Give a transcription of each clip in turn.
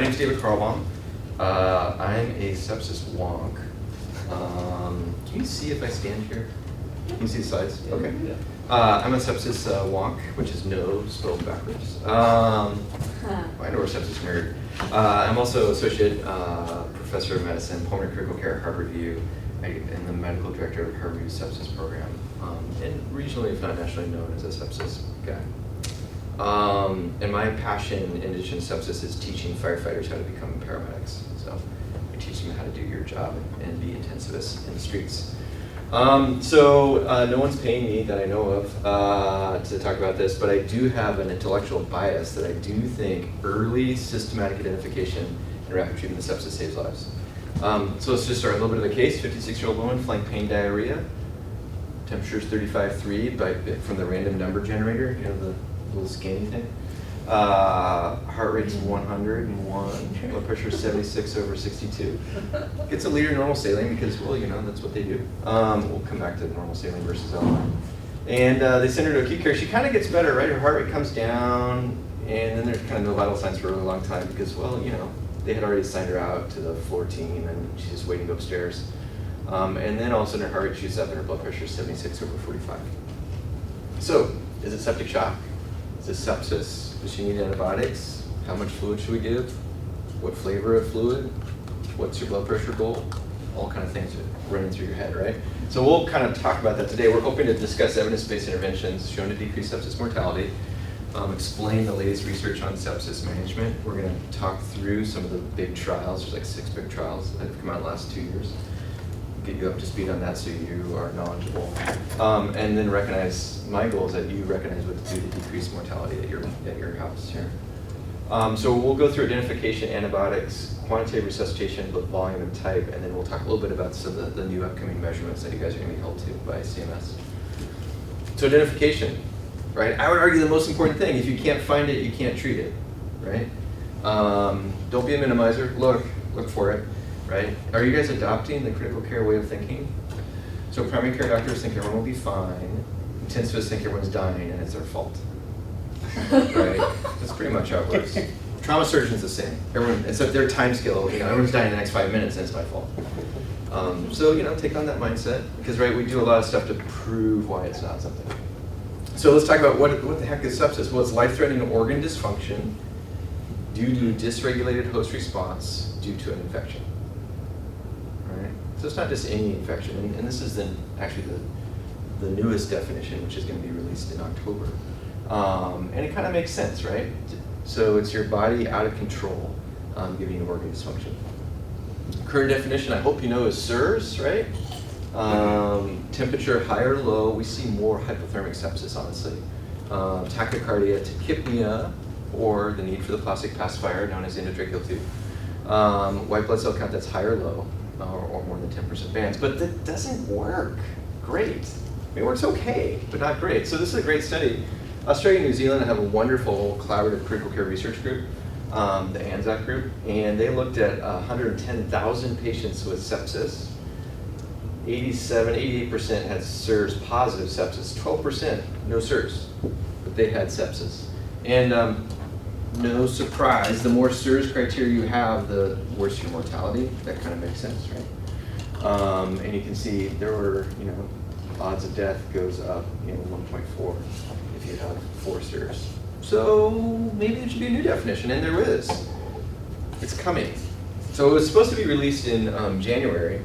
name's David Carlbaum. I'm a sepsis wonk. Can you see if I stand here? Can you see the slides? Okay. I'm a sepsis wonk, which is no spelled backwards. I know we're sepsis nerd. I'm also associate professor of medicine, pulmonary critical care at Harvard U, and the medical director of Harvard U's sepsis program, and regionally, if not nationally, known as a sepsis guy. And my passion in addition to sepsis is teaching firefighters how to become paramedics. So I teach them how to do your job and be intensivists in the streets. No one's paying me that I know of to talk about this, but I do have an intellectual bias that I do think early systematic identification and rapid treatment of sepsis saves lives. So let's just start a little bit of the case. 56-year-old woman, flank pain, diarrhea. Temperature is 35.3 from the random number generator, you know, the little scanning thing. Heart rate's 101, blood pressure is 76/62. Gets a liter normal saline because, well, you know, that's what they do. We'll come back to normal saline versus Albumin. And they send her to acute care. She kind of gets better, right? Her heart rate comes down, and then there's kind of no vital signs for a really long time because, well, you know, they had already signed her out to the floor team, and she's just waiting to go upstairs. And then all of a sudden her heart rate shoots up and her blood pressure is 76/45. So, is it septic shock? Is it sepsis? Does she need antibiotics? How much fluid should we give? What flavor of fluid? What's your blood pressure goal? All kind of things running through your head, right? So we'll kind of talk about that today. We're hoping to discuss evidence-based interventions shown to decrease sepsis mortality, explain the latest research on sepsis management. We're going to talk through some of the big trials. There's like 6 big trials that have come out in the last 2 years. Get you up to speed on that so you are knowledgeable. And then recognize, my goal is that you recognize what to do to decrease mortality at your house here. So we'll go through identification, antibiotics, quantitative resuscitation, both volume and type, and then we'll talk a little bit about some of the new upcoming measurements that you guys are going to be held to by CMS. So identification, right? I would argue the most important thing, if you can't find it, you can't treat it, right? Don't be a minimizer, look for it. Right? Are you guys adopting the critical care way of thinking? So primary care doctors think everyone will be fine. Intensivists think everyone's dying and it's their fault. Right? That's pretty much how it works. Trauma surgeon's the same. Everyone, except their time scale, you know, everyone's dying in the next 5 minutes and it's my fault. So, you know, take on that mindset because, right, we do a lot of stuff to prove why it's not something. So let's talk about what the heck is sepsis? Well, it's life-threatening organ dysfunction due to dysregulated host response due to an infection. So it's not just any infection, and this is then actually the newest definition, which is going to be released in October. And it kind of makes sense, right? So it's your body out of control giving you organ dysfunction. Current definition, I hope you know, is SIRS, right? Temperature high or low, we see more hypothermic sepsis, honestly. Tachycardia, tachypnea, or the need for the plastic pacifier known as endotracheal tube. White blood cell count that's high or low. Or more than 10% bands, but that doesn't work great. I mean, it works okay, but not great. So this is a great study. Australia and New Zealand have a wonderful collaborative critical care research group, the ANZAC group, and they looked at 110,000 patients with sepsis. 88% had SIRS positive sepsis, 12% no SIRS, but they had sepsis. And no surprise, the more SIRS criteria you have, the worse your mortality. That kind of makes sense, right? And you can see there were, you know, odds of death goes up, you know, 1.4 if you have 4 SIRS. So maybe there should be a new definition, and there is. It's coming. So it was supposed to be released in January,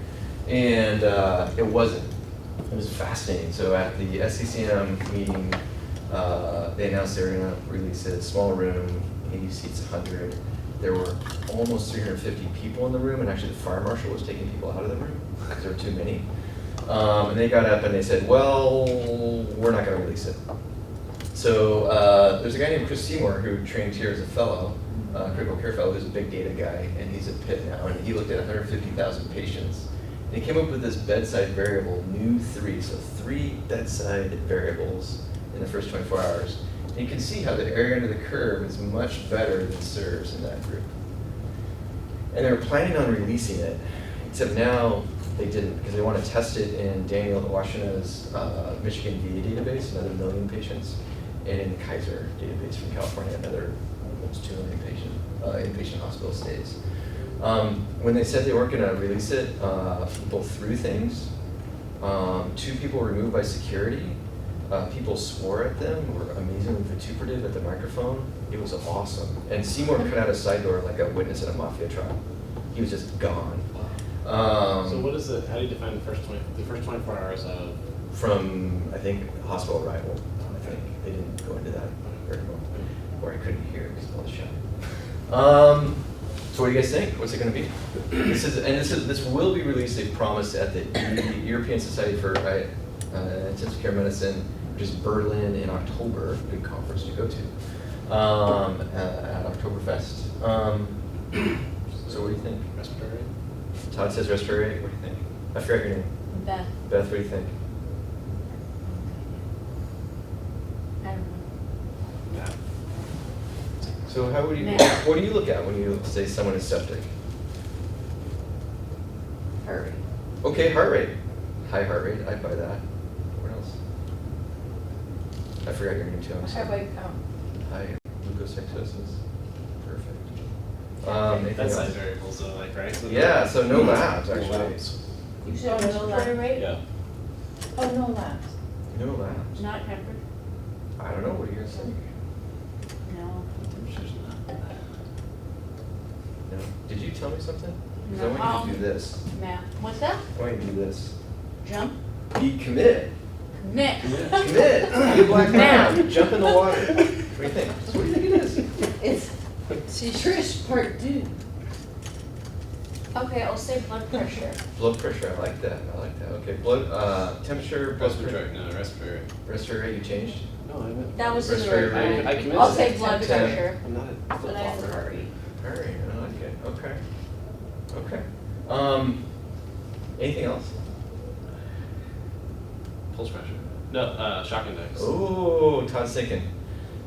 and it wasn't. It was fascinating. So at the SCCM meeting, they announced they were going to release it, small room, 80 seats, 100. There were almost 350 people in the room, and actually the fire marshal was taking people out of the room because there were too many. And they got up and they said, well, we're not going to release it. So there's a guy named Chris Seymour who trained here as a fellow, critical care fellow, who's a big data guy, and he's at Pitt now, and he looked at 150,000 patients. And he came up with this bedside variable, new 3, so 3 bedside variables in the first 24 hours. And you can see how the area under the curve is much better than SIRS in that group. And they were planning on releasing it, except now they didn't, because they want to test it in Daniel Washina's Michigan VA database, another 1 million patients, and in the Kaiser database from California, another 1 almost 2 million inpatient hospital stays. When they said they weren't going to release it, people threw things. 2 people were removed by security. People swore at them, were amazingly vituperative at the microphone. It was awesome. And Seymour cut out a side door like a witness at a mafia trial. He was just gone. So what is it? How do you define the first 24 hours of? From, I think, hospital arrival. I think they didn't go into that very well, or I couldn't hear because of all the shouting. So what do you guys think? What's it going to be? This will be released. They promised at the European Society for Intensive Care Medicine, which is Berlin in October. Good conference to go to at Oktoberfest. So what do you think? Respiratory. Todd says respiratory. What do you think? I forgot your name. Beth. Beth, what do you think? I don't know. Yeah. So what do you look at when you say someone is septic? Heart rate. Okay, heart rate. High heart rate, I'd buy that. What else? I forgot your name too, I'm sorry. Heart rate count. High leukocytosis. Perfect. That's size variables though, like, right? So Yeah, so no labs, no actually. labs. You said respiratory rate? Yeah. Oh, no labs. No labs. Not tempered? I don't know, what do you guys think? No. No. Did you tell me something? Because I No. want you to do this. Math. What's that? I want you to do this. Jump? Be committed. Nick. Commit. Be a black man. Jump in the water. What do you think? So what do you think it is? It's TRISS part 2. Okay, I'll say blood pressure. Blood pressure, I like that. Okay, blood temperature, blood Respiratory, no, respiratory. respiratory rate, you changed? No, I meant. That was in the Respiratory right rate. I committed. I'll say blood 10. pressure. I'm not a But flip I have flopper. heart rate. All right, I like it. Okay. Anything else? Pulse pressure. No, shock index. Oh, Todd's thinking.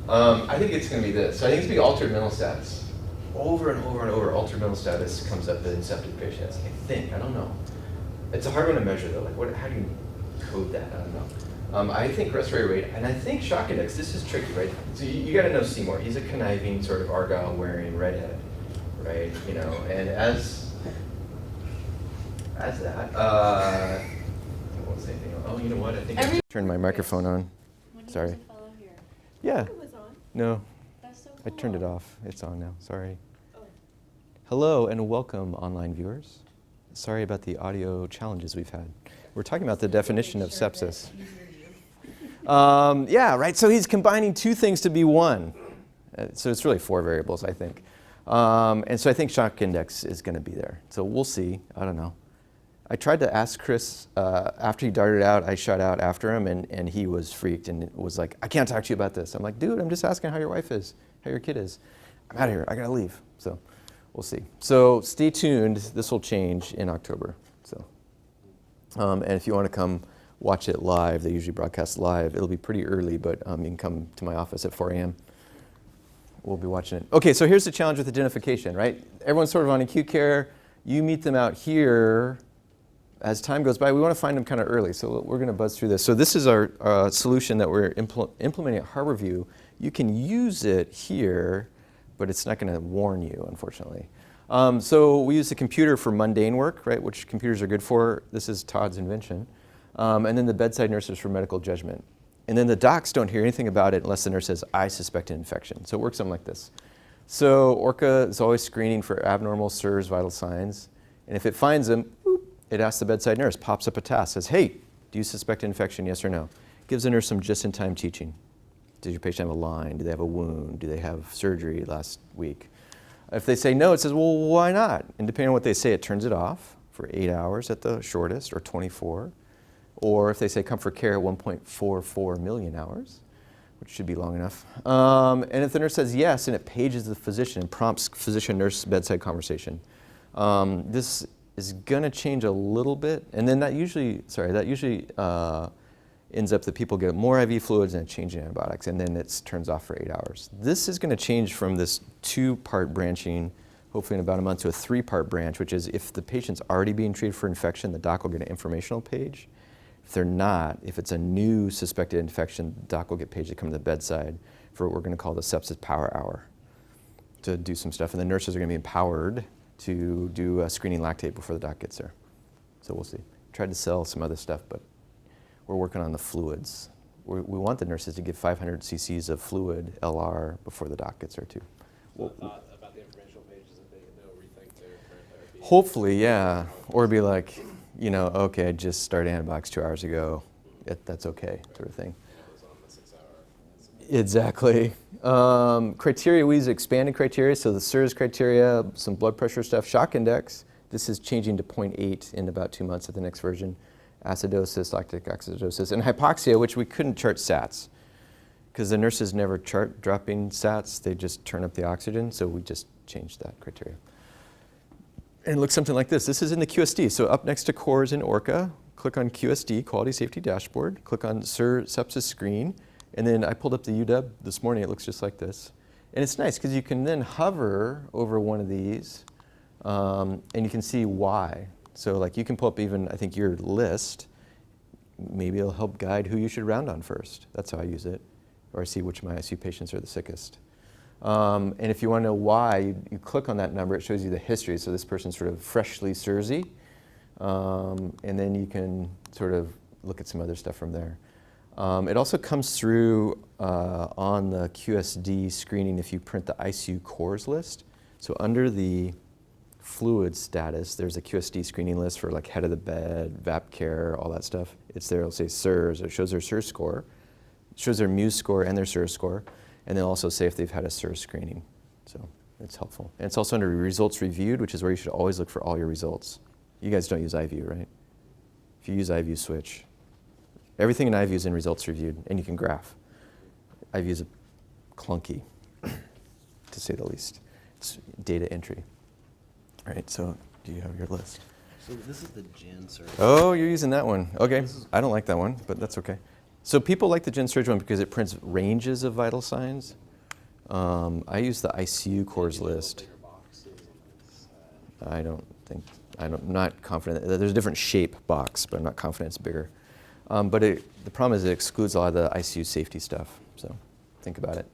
I think it's going to be this. I think it's going to be altered mental status. Over and over and over, altered mental status comes up in septic patients. I think. I don't know. It's a hard one to measure though. Like, how do you code that? I don't know. I think respiratory rate, and I think shock index. This is tricky, right? So you got to know Seymour. He's a conniving, sort of Argyle-wearing redhead, right? You know, and as that, I won't say anything. Oh, you know what? I think I turned my microphone on. Sorry. Yeah. It was on. No, That's so I cool. turned it off. It's on now. Sorry. Oh. Hello and welcome, online viewers. Sorry about the audio challenges we've had. We're talking about the definition of sepsis. Yeah, right. So he's combining 2 things to be one. So it's really 4 variables, I think. And so I think shock index is going to be there. So we'll see. I don't know. I tried to ask Chris after he darted out. I shot out after him, and he was freaked and was like, "I can't talk to you about this." I'm like, "Dude, I'm just asking how your wife is, how your kid is. I'm out of here. I gotta leave." So we'll see. So stay tuned. This will change in October. So, and if you want to come watch it live, they usually broadcast live. It'll be pretty early, but you can come to my office at 4 a.m. We'll be watching it. Okay, so here's the challenge with identification, right? Everyone's sort of on acute care. You meet them out here. As time goes by, we want to find them kind of early, so we're going to buzz through this. So this is our solution that we're implementing at Harborview. You can use it here, but it's not going to warn you, unfortunately. So we use the computer for mundane work, right, which computers are good for. This is Todd's invention. And then the bedside nurses for medical judgment. And then the docs don't hear anything about it unless the nurse says, "I suspect an infection." So it works something like this. So ORCA is always screening for abnormal SIRS vital signs. And if it finds them, boop, it asks the bedside nurse, pops up a task, says, "Hey, do you suspect an infection, yes or no?" Gives the nurse some just-in-time teaching. Does your patient have a line? Do they have a wound? Do they have surgery last week? If they say no, it says, "Well, why not?" And depending on what they say, it turns it off for 8 hours at the shortest, or 24. Or if they say comfort care at 1.44 million hours, which should be long enough. And if the nurse says yes, and it pages the physician and prompts physician-nurse bedside conversation. This is going to change a little bit, and then that usually ends up that people get more IV fluids and a change in antibiotics, and then it turns off for 8 hours. This is going to change from this 2-part branching, hopefully in about a month, to a 3-part branch, which is if the patient's already being treated for infection, the doc will get an informational page. If they're not, if it's a new suspected infection, the doc will get paged to come to the bedside for what we're going to call the sepsis power hour. to do some stuff, and the nurses are going to be empowered to do a screening lactate before the doc gets there. So we'll see. Tried to sell some other stuff, but we're working on the fluids. We want the nurses to give 500 cc's of fluid LR before the doc gets there too. So the thought about the informational page is that they'll rethink their current therapy. Hopefully, yeah. Or be like, you know, okay, I just started antibiotics 2 hours ago. That's okay, sort of thing. And it was on the 6 hour. Exactly. Criteria, we use expanded criteria, so the SePSIS criteria, some blood pressure stuff, shock index. This is changing to 0.8 in about 2 months at the next version. Acidosis, lactic acidosis, and hypoxia, which we couldn't chart SATs because the nurses never chart dropping SATs. They just turn up the oxygen, so we just changed that criteria. And it looks something like this. This is in the QSD. So up next to CORS in ORCA, click on QSD, Quality Safety Dashboard, click on SePSIS Screen, and then I pulled up the UW this morning. It looks just like this. And it's nice because you can then hover over one of these and you can see why. So like you can pull up even, I think, your list. Maybe it'll help guide who you should round on first. That's how I use it. Or I see which of my ICU patients are the sickest. And if you want to know why, you click on that number. It shows you the history. So this person's sort of freshly SERSy. And then you can sort of look at some other stuff from there. It also comes through on the QSD screening if you print the ICU cores list. So under the fluid status, there's a QSD screening list for like head of the bed, VAP care, all that stuff. It's there, it'll say SERS. It shows their SERS score. It shows their MUSE score and their SERS score. And they'll also say if they've had a SERS screening. So it's helpful. And it's also under results reviewed, which is where you should always look for all your results. You guys don't use iView, right? If you use iView, switch. Everything in iView is in results reviewed, and you can graph. iView is clunky, to say the least. It's data entry. All right, so do you have your list? So this is the Gen Surge. Oh, you're using that one. Okay, I don't like that one, but that's okay. So people like the Gen Surge one because it prints ranges of vital signs. I use the ICU cores list. I'm not confident. There's a different shape box, but I'm not confident it's bigger. But the problem is it excludes a lot of the ICU safety stuff, so think about it.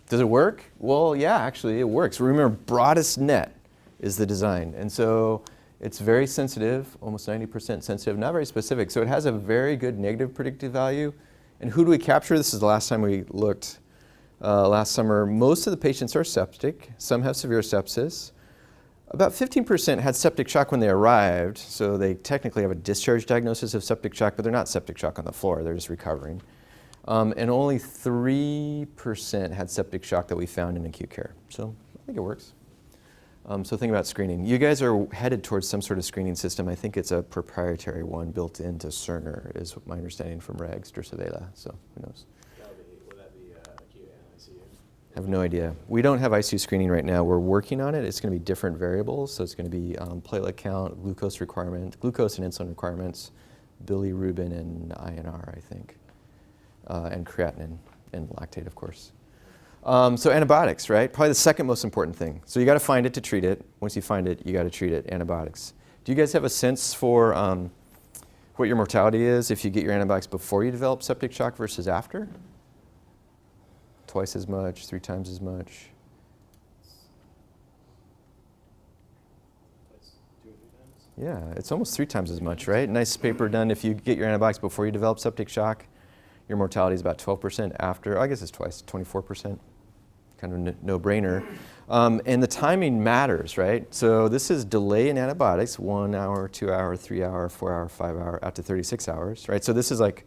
Does it work? Well, yeah, actually, it works. Remember, broadest net is the design. And so it's very sensitive, almost 90% sensitive, not very specific. So it has a very good negative predictive value. And who do we capture? This is the last time we looked last summer. Most of the patients are septic. Some have severe sepsis. About 15% had septic shock when they arrived. So they technically have a discharge diagnosis of septic shock, but they're not septic shock on the floor. They're just recovering. And only 3% had septic shock that we found in acute care. So I think it works. So think about screening. You guys are headed towards some sort of screening system. I think it's a proprietary one built into Cerner, is my understanding from regs, Drosophila. So who knows? Would that be acute and ICU? I have no idea. We don't have ICU screening right now. We're working on it. It's going to be different variables. So it's going to be platelet count, glucose requirement, glucose and insulin requirements, bilirubin and INR, I think. And creatinine and lactate, of course. So antibiotics, right? Probably the second most important thing. So you got to find it to treat it. Once you find it, you got to treat it. Antibiotics. Do you guys have a sense for what your mortality is if you get your antibiotics before you develop septic shock versus after? Twice as much, 3 times as much. That's 2 or 3 times? Yeah, it's almost 3 times as much, right? Nice paper done. If you get your antibiotics before you develop septic shock, your mortality is about 12% after. I guess it's twice, 24%. Kind of a no-brainer. And the timing matters, right? So this is delay in antibiotics, 1 hour, 2 hour, 3 hour, 4 hour, 5 hour, out to 36 hours, right? So this is like,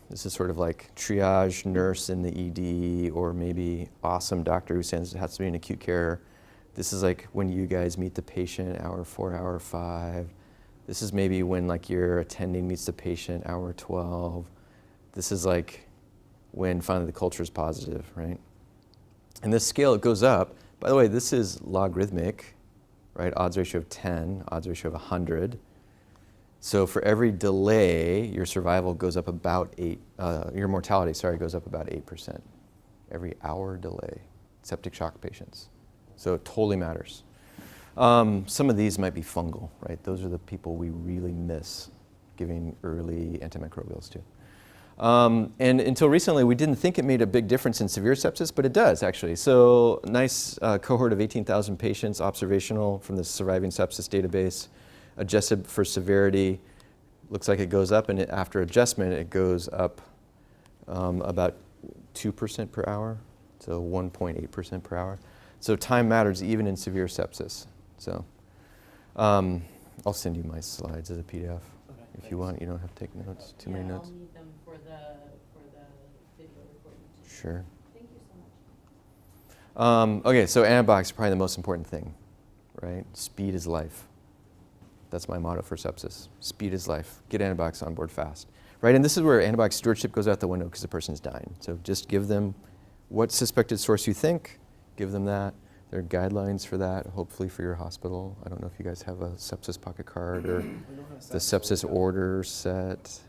This is sort of like triage nurse in the ED, or maybe awesome doctor who has to be in acute care. This is like when you guys meet the patient, hour 4, hour 5. This is maybe when like your attending meets the patient, hour 12. This is like when finally the culture is positive, right? And this scale, it goes up. By the way, this is logarithmic, right? Odds ratio of 10, odds ratio of 100. So for every delay, your survival goes up about your mortality, goes up about 8%. Every hour delay, septic shock patients. So it totally matters. Some of these might be fungal, right? Those are the people we really miss giving early antimicrobials to. And until recently, we didn't think it made a big difference in severe sepsis, but it does actually. So nice cohort of 18,000 patients, observational from the surviving sepsis database, adjusted for severity. Looks like it goes up, and after adjustment, it goes up about 2% per hour, so 1.8% per hour. So time matters even in severe sepsis. So I'll send you my slides as a PDF. If you want, you don't have to take notes, too many notes. I'll need them for the video recording. Sure. Thank you so much. Okay, so antibiotics are probably the most important thing, right? Speed is life. That's my motto for sepsis. Speed is life. Get antibiotics on board fast, right? And this is where antibiotic stewardship goes out the window because the person's dying. So just give them what suspected source you think, give them that. There are guidelines for that, hopefully for your hospital. I don't know if you guys have a sepsis pocket card or the sepsis order set. The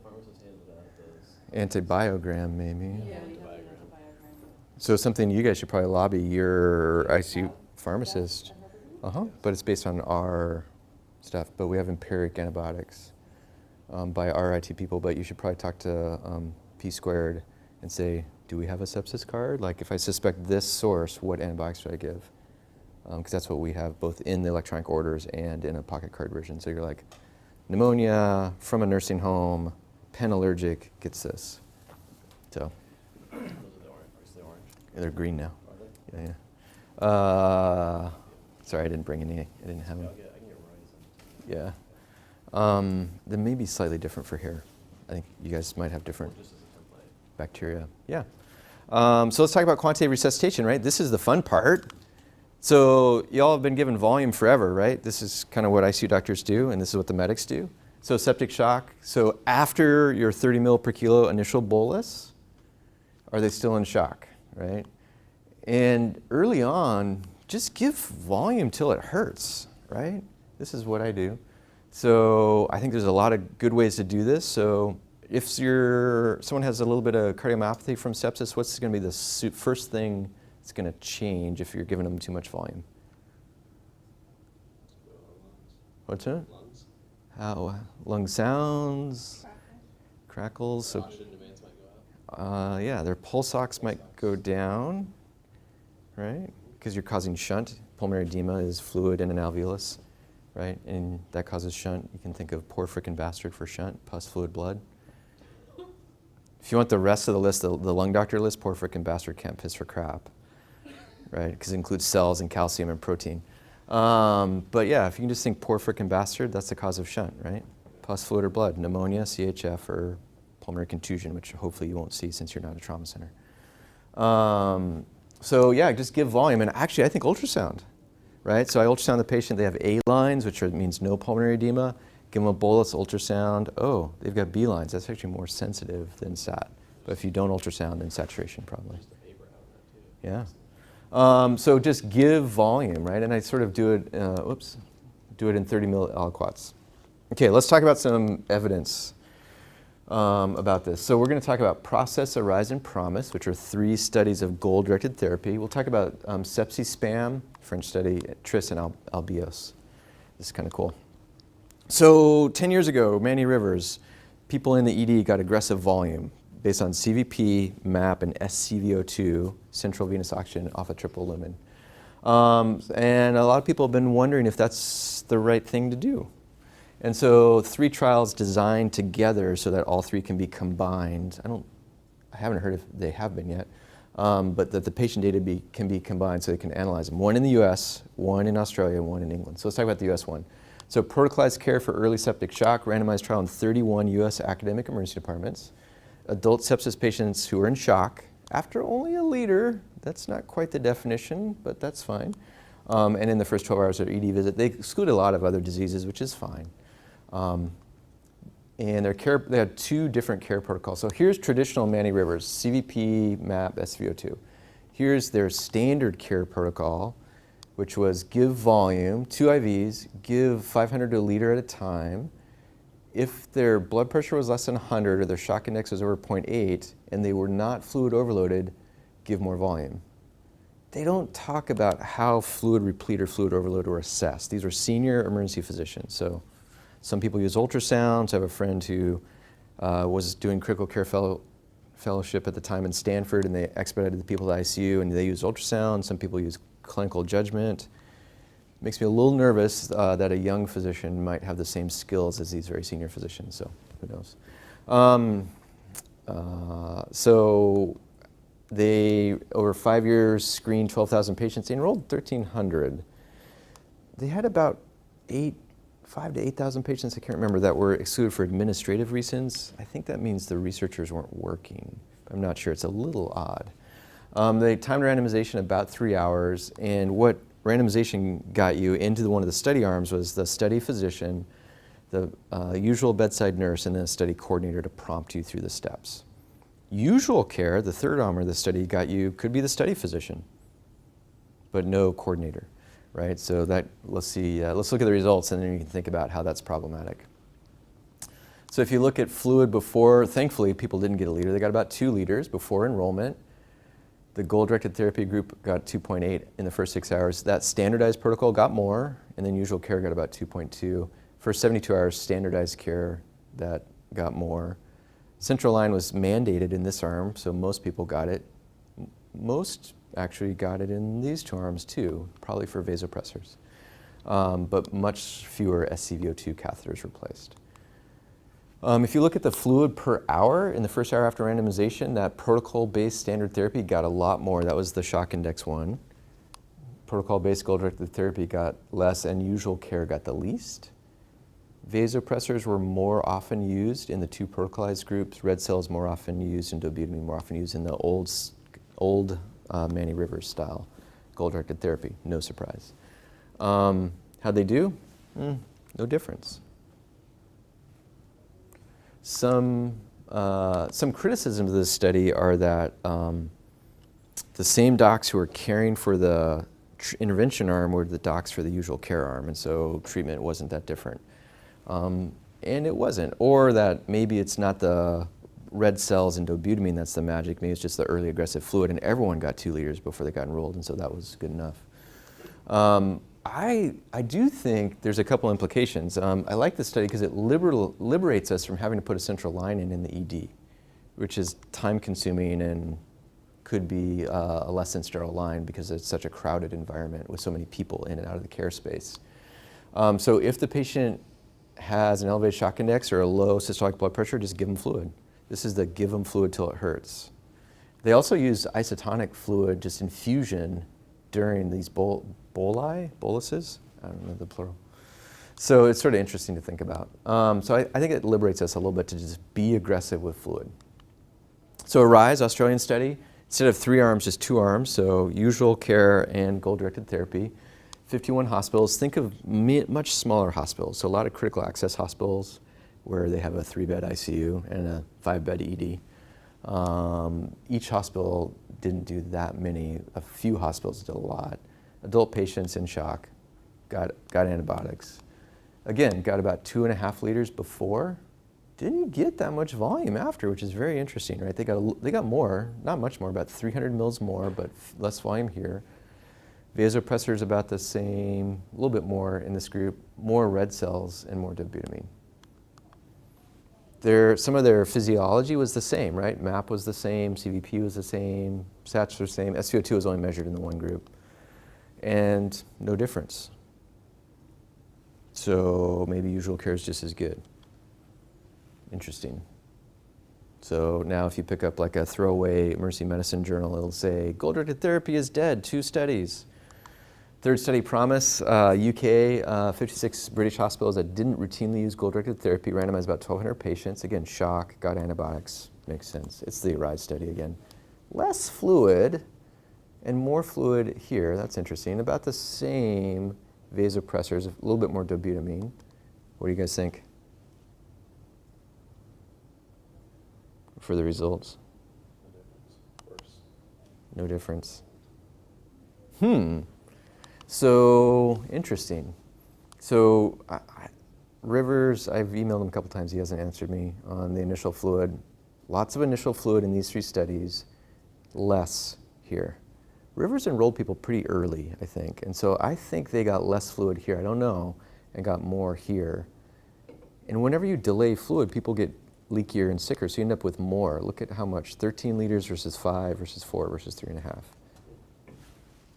pharmacist handed out those. Antibiogram, maybe. Yeah, we have another biogram. So something you guys should probably lobby your ICU pharmacist. But it's based on our stuff. But we have empiric antibiotics by our IT people. But you should probably talk to P squared and say, do we have a sepsis card? Like if I suspect this source, what antibiotics should I give? Because that's what we have both in the electronic orders and in a pocket card version. So you're like, pneumonia from a nursing home, pen allergic gets this. So. Those are the orange. Are they orange? They're green now. Are they? Yeah. Sorry, I didn't bring any. I didn't have them. I can get Roy's. Yeah. They may be slightly different for hair. I think you guys might have different Just as a template. bacteria. Yeah. So let's talk about quantitative resuscitation, right? This is the fun part. So y'all have been given volume forever, right? This is kind of what ICU doctors do, and this is what the medics do. So septic shock. So after your 30 mil per kilo initial bolus, are they still in shock, right? And early on, just give volume till it hurts, right? This is what I do. So I think there's a lot of good ways to do this. So if someone has a little bit of cardiomyopathy from sepsis, what's going to be the first thing that's going to change if you're giving them too much volume? What's that? Lungs. How? Lung sounds, crackles. So, Oxygen demands might go up. yeah, their pulse ox might go down, right? Because you're causing shunt. Pulmonary edema is fluid in an alveolus, right? And that causes shunt. You can think of poor frickin' bastard for shunt, pus, fluid, blood. If you want the rest of the list, the lung doctor list, poor frickin' bastard can't piss for crap, right? Because it includes cells and calcium and protein. But yeah, if you can just think poor frickin' bastard, that's the cause of shunt, right? Pus, fluid, or blood, pneumonia, CHF, or pulmonary contusion, which hopefully you won't see since you're not a trauma center. So yeah, just give volume. And actually, I think ultrasound, right? So I ultrasound the patient. They have A lines, which means no pulmonary edema. Give them a bolus ultrasound. Oh, they've got B lines. That's actually more sensitive than SAT. But if you don't ultrasound, then saturation probably. Yeah. So just give volume, right? And I sort of do it, do it in 30 mil aliquots. Okay, let's talk about some evidence about this. So we're going to talk about Process, Arise, and Promise, which are 3 studies of goal-directed therapy. We'll talk about SEPSISPAM, French study, TRISS, and ALBIOS. This is kind of cool. So 10 years ago, Manny Rivers, people in the ED got aggressive volume based on CVP, MAP, and SCVO2, central venous oxygen off a triple lumen. And a lot of people have been wondering if that's the right thing to do. And so 3 trials designed together so that all 3 can be combined. I haven't heard if they have been yet, but that the patient data can be combined so they can analyze them. 1 in the US, 1 in Australia, 1 in England. So let's talk about the US one. So protocolized care for early septic shock, randomized trial in 31 US academic emergency departments. Adult sepsis patients who are in shock after only a liter. That's not quite the definition, but that's fine. And in the first 12 hours of their ED visit, they exclude a lot of other diseases, which is fine. And they had 2 different care protocols. So here's traditional Manny Rivers, CVP, MAP, SVO2. Here's their standard care protocol, which was give volume, 2 IVs, give 500 to a liter at a time. If their blood pressure was less than 100 or their shock index was over 0.8 and they were not fluid overloaded, give more volume. They don't talk about how fluid replete or fluid overload were assessed. These were senior emergency physicians. So some people use ultrasounds. I have a friend who was doing critical care fellowship at the time in Stanford, and they expedited the people to the ICU, and they use ultrasound. Some people use clinical judgment. Makes me a little nervous that a young physician might have the same skills as these very senior physicians, so who knows. So they, over 5 years, screened 12,000 patients. They enrolled 1,300. They had about 5,000 to 8,000 patients, I can't remember, that were excluded for administrative reasons. I think that means the researchers weren't working. I'm not sure, it's a little odd. They timed randomization about 3 hours, and what randomization got you into one of the study arms was the study physician, the usual bedside nurse, and then a study coordinator to prompt you through the steps. Usual care, the third arm of the study, got you, could be the study physician, but no coordinator, right? So that, let's look at the results, and then you can think about how that's problematic. So if you look at fluid before, thankfully people didn't get a liter, they got about 2 liters before enrollment. The goal-directed therapy group got 2.8 in the first 6 hours. That standardized protocol got more, and then usual care got about 2.2. For 72 hours, standardized care, that got more. Central line was mandated in this arm, so most people got it. Most actually got it in these 2 arms too, probably for vasopressors. But much fewer SCVO2 catheters replaced. If you look at the fluid per hour in the first hour after randomization, that protocol-based standard therapy got a lot more. That was the shock index one. Protocol-based goal-directed therapy got less, and usual care got the least. Vasopressors were more often used in the 2 protocolized groups. Red cells more often used, and dobutamine more often used in the old Manny Rivers style goal-directed therapy. No surprise. How'd they do? No difference. Some criticisms of this study are that the same docs who were caring for the intervention arm were the docs for the usual care arm, and so treatment wasn't that different. And it wasn't. Or that maybe it's not the red cells and dobutamine that's the magic, maybe it's just the early aggressive fluid, and everyone got 2 liters before they got enrolled, and so that was good enough. I do think there's a couple implications. I like this study because it liberates us from having to put a central line in the ED, which is time consuming and could be a less than sterile line because it's such a crowded environment with so many people in and out of the care space. So if the patient has an elevated shock index or a low systolic blood pressure, just give them fluid. This is the give them fluid till it hurts. They also use isotonic fluid, just infusion, during these boluses? I don't know the plural. So it's sort of interesting to think about. So I think it liberates us a little bit to just be aggressive with fluid. So ARISE, Australian study, instead of 3 arms, just 2 arms, so usual care and goal-directed therapy. 51 hospitals. Think of much smaller hospitals, so a lot of critical access hospitals where they have a 3-bed ICU and a 5-bed ED. Each hospital didn't do that many. A few hospitals did a lot. Adult patients in shock got antibiotics. Again, got about 2.5 liters before. Didn't get that much volume after, which is very interesting, right? They got more, not much more, about 300 mils more, but less volume here. Vasopressors about the same, a little bit more in this group, more red cells and more dobutamine. Some of their physiology was the same, right? MAP was the same, CVP was the same, SATs were the same, SVO2 was only measured in the one group, and no difference. So maybe usual care is just as good. Interesting. So now if you pick up like a throwaway emergency medicine journal, it'll say, goal-directed therapy is dead, 2 studies. Third study, PROMISE, UK, 56 British hospitals that didn't routinely use goal-directed therapy, randomized about 1,200 patients. Again, shock, got antibiotics, makes sense. It's the ARISE study again. Less fluid and more fluid here, that's interesting. About the same vasopressors, a little bit more dobutamine. What do you guys think for the results? No difference. So, interesting. So, Rivers, I've emailed him a couple times, he hasn't answered me on the initial fluid. Lots of initial fluid in these 3 studies, less here. Rivers enrolled people pretty early, I think, and so I think they got less fluid here, I don't know, and got more here. And whenever you delay fluid, people get leakier and sicker, so you end up with more. Look at how much, 13 liters versus 5 versus 4 versus 3.5.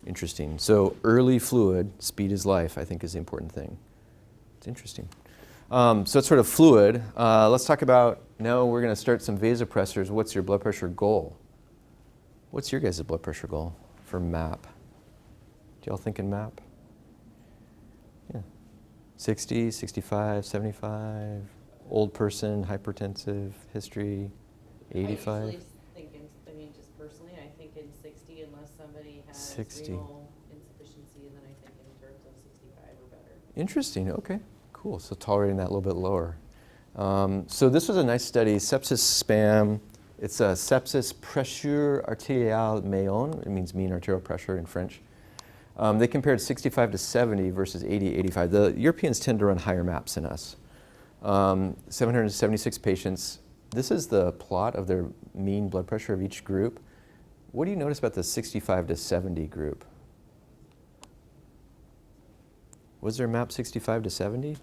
Interesting. So early fluid, speed is life, I think is the important thing. It's interesting. So it's sort of fluid. Let's talk about, now we're going to start some vasopressors. What's your blood pressure goal? What's your guys' blood pressure goal for MAP? Do y'all think in MAP? Yeah. 60, 65, 75, old person, hypertensive, history, 85? I usually think, just personally, I think in 60 unless somebody has 60. renal insufficiency, and then I think in terms of 65 or better. Interesting, okay, cool. So tolerating that a little bit lower. So this was a nice study, SEPSISPAM. It's a sepsis pressure artérielle moyenne. It means mean arterial pressure in French. They compared 65 to 70 versus 80, 85. The Europeans tend to run higher MAPs than us. 776 patients. This is the plot of their mean blood pressure of each group. What do you notice about the 65 to 70 group? Was their MAP 65 to 70?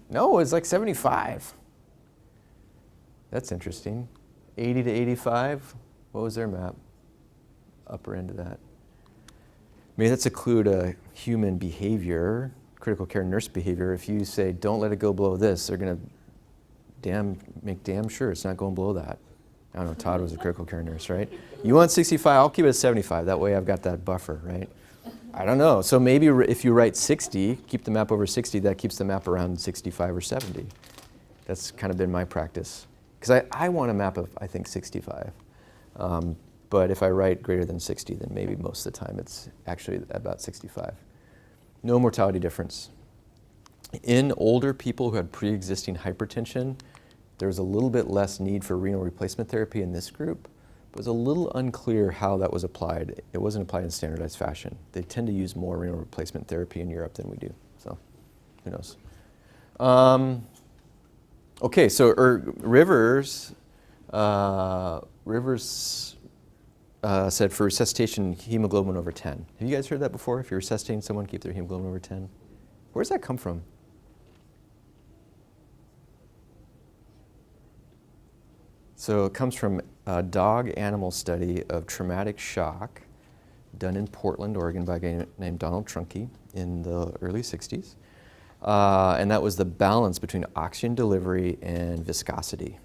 No, it's like 75. That's interesting. 80 to 85, what was their MAP? Upper end of that. Maybe that's a clue to human behavior, critical care nurse behavior. If you say, don't let it go below this, they're going to make damn sure it's not going below that. I don't know, Todd was a critical care nurse, right? You want 65, I'll keep it at 75. That way I've got that buffer, right? I don't know. So maybe if you write 60, keep the MAP over 60, that keeps the MAP around 65 or 70. That's kind of been my practice. Because I want a MAP of, I think, 65. But if I write greater than 60, then maybe most of the time it's actually about 65. No mortality difference. In older people who had pre-existing hypertension, there was a little bit less need for renal replacement therapy in this group. But it was a little unclear how that was applied. It wasn't applied in standardized fashion. They tend to use more renal replacement therapy in Europe than we do. So who knows? Okay, so Rivers said for resuscitation, hemoglobin over 10. Have you guys heard that before? If you're resuscitating someone, keep their hemoglobin over 10. Where does that come from? So it comes from a dog animal study of traumatic shock done in Portland, Oregon by a guy named Donald Trunke in the early 60s. And that was the balance between oxygen delivery and viscosity.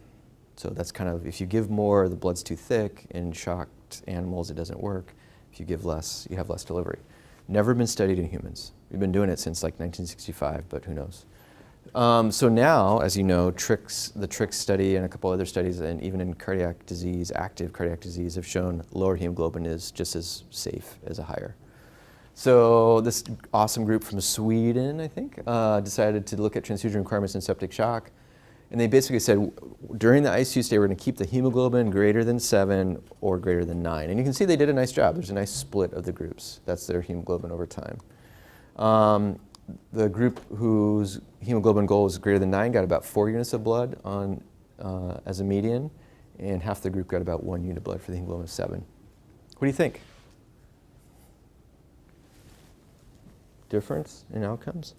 So that's kind of, if you give more, the blood's too thick. In shocked animals, it doesn't work. If you give less, you have less delivery. Never been studied in humans. We've been doing it since like 1965, but who knows? So now, as you know, the TRISS study and a couple other studies, and even in cardiac disease, active cardiac disease, have shown lower hemoglobin is just as safe as a higher. So this awesome group from Sweden, I think, decided to look at transfusion requirements in septic shock. And they basically said, during the ICU stay, we're going to keep the hemoglobin greater than 7 or greater than 9. And you can see they did a nice job. There's a nice split of the groups. That's their hemoglobin over time. The group whose hemoglobin goal was greater than 9 got about 4 units of blood on, as a median, and half the group got about 1 unit of blood for the hemoglobin of 7. What do you think? Difference in outcomes?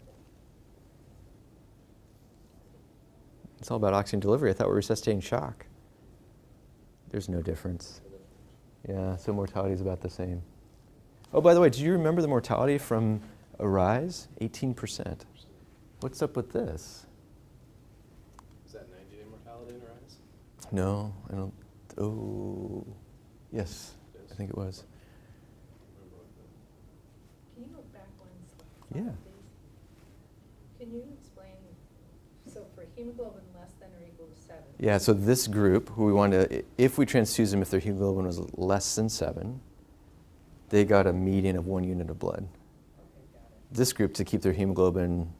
It's all about oxygen delivery. I thought we were resuscitating shock. There's no difference. Yeah, so mortality is about the same. Oh, by the way, do you remember the mortality from ARISE? 18%. What's up with this? Is that 90-day mortality in ARISE? No, I don't. Oh, yes, I think it was. Can you go back one slide, Yeah. please? Can you explain, so for hemoglobin less than or equal to 7? Yeah, so this group, who we wanted to, if we transfuse them, if their hemoglobin was less than 7, they got a median of 1 unit of blood. Okay, got it. This group, to keep their hemoglobin,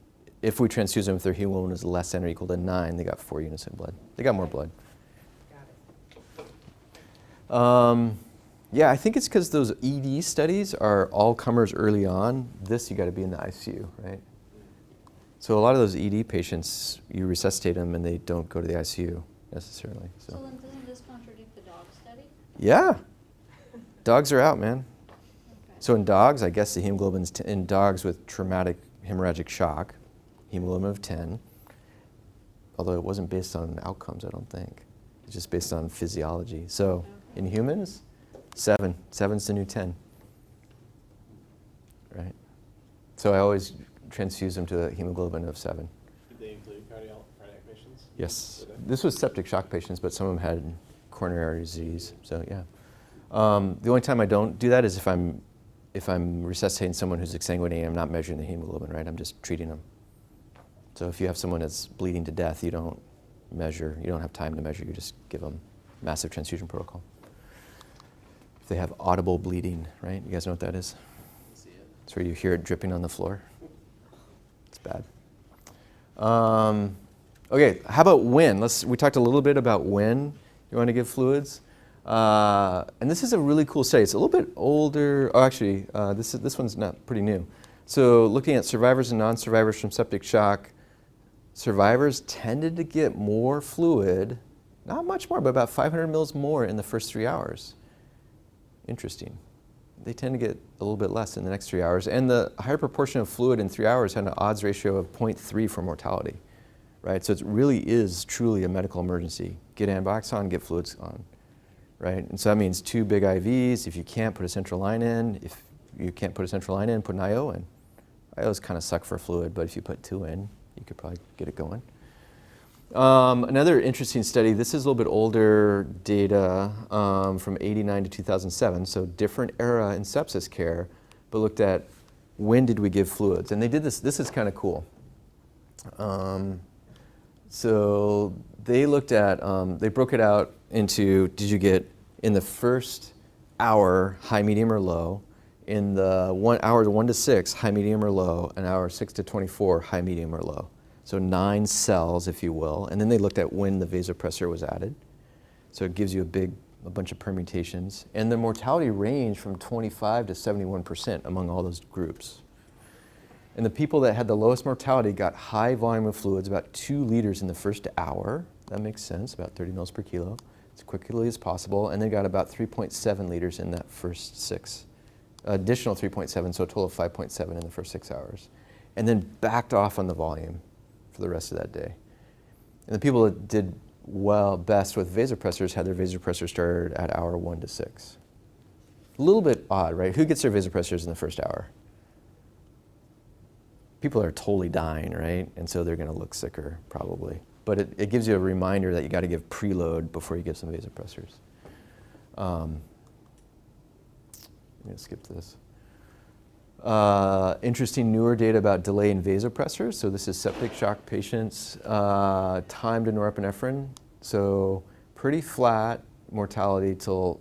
if we transfuse them, if their hemoglobin is less than or equal to 9, they got 4 units of blood. They got more blood. Got it. Yeah, I think it's because those ED studies are all comers early on. This, you got to be in the ICU, right? So a lot of those ED patients, you resuscitate them and they don't go to the ICU necessarily. So then doesn't this contradict the dog study? Yeah, dogs are out, man. Okay. So in dogs, I guess the hemoglobin's in dogs with traumatic hemorrhagic shock, hemoglobin of 10. although it wasn't based on outcomes, I don't think. It's just based on physiology. So in humans, 7. 7's the new 10. Right? So I always transfuse them to a hemoglobin of 7. Did they include cardiac patients? Yes. This was septic shock patients, but some of them had coronary disease. So yeah. The only time I don't do that is if I'm resuscitating someone who's exsanguinating, I'm not measuring the hemoglobin, right? I'm just treating them. So if you have someone that's bleeding to death, you don't measure, you don't have time to measure, you just give them massive transfusion protocol. If they have audible bleeding, right? You guys know what that is? See it. It's where you hear it dripping on the floor. It's bad. Okay, how about when? We talked a little bit about when you want to give fluids. And this is a really cool study. It's a little bit older. Oh, actually, this one's not pretty new. So looking at survivors and non-survivors from septic shock, survivors tended to get more fluid, not much more, but about 500 mils more in the first 3 hours. Interesting. They tend to get a little bit less in the next 3 hours. And the higher proportion of fluid in 3 hours had an odds ratio of 0.3 for mortality, right? So it really is truly a medical emergency. Get antibiotics on, get fluids on, right? And so that means 2 big IVs. If you can't put a central line in, if you can't put a central line in, put an IO in. IOs kind of suck for fluid, but if you put 2 in, you could probably get it going. Another interesting study, this is a little bit older data from 89 to 2007, so different era in sepsis care, but looked at when did we give fluids. And they did this is kind of cool. So they looked at, they broke it out into, did you get in the first hour high, medium, or low, in the 1 hour 1 to 6 high, medium, or low, and hour 6 to 24 high, medium, or low. So 9 cells, if you will, and then they looked at when the vasopressor was added. So it gives you a bunch of permutations, and the mortality ranged from 25 to 71% among all those groups. And the people that had the lowest mortality got high volume of fluids, about 2 liters in the first hour. That makes sense, about 30 mils per kilo, as quickly as possible, and they got about 3.7 liters in that first 6. Additional 3.7, so a total of 5.7 in the first 6 hours. And then backed off on the volume for the rest of that day. And the people that did best with vasopressors had their vasopressor started at hour 1 to 6. A little bit odd, right? Who gets their vasopressors in the first hour? People are totally dying, right? And so they're going to look sicker, probably. But it gives you a reminder that you got to give preload before you give some vasopressors. I'm going to skip this. Interesting newer data about delay in vasopressors. So this is septic shock patients, time to norepinephrine. So pretty flat mortality till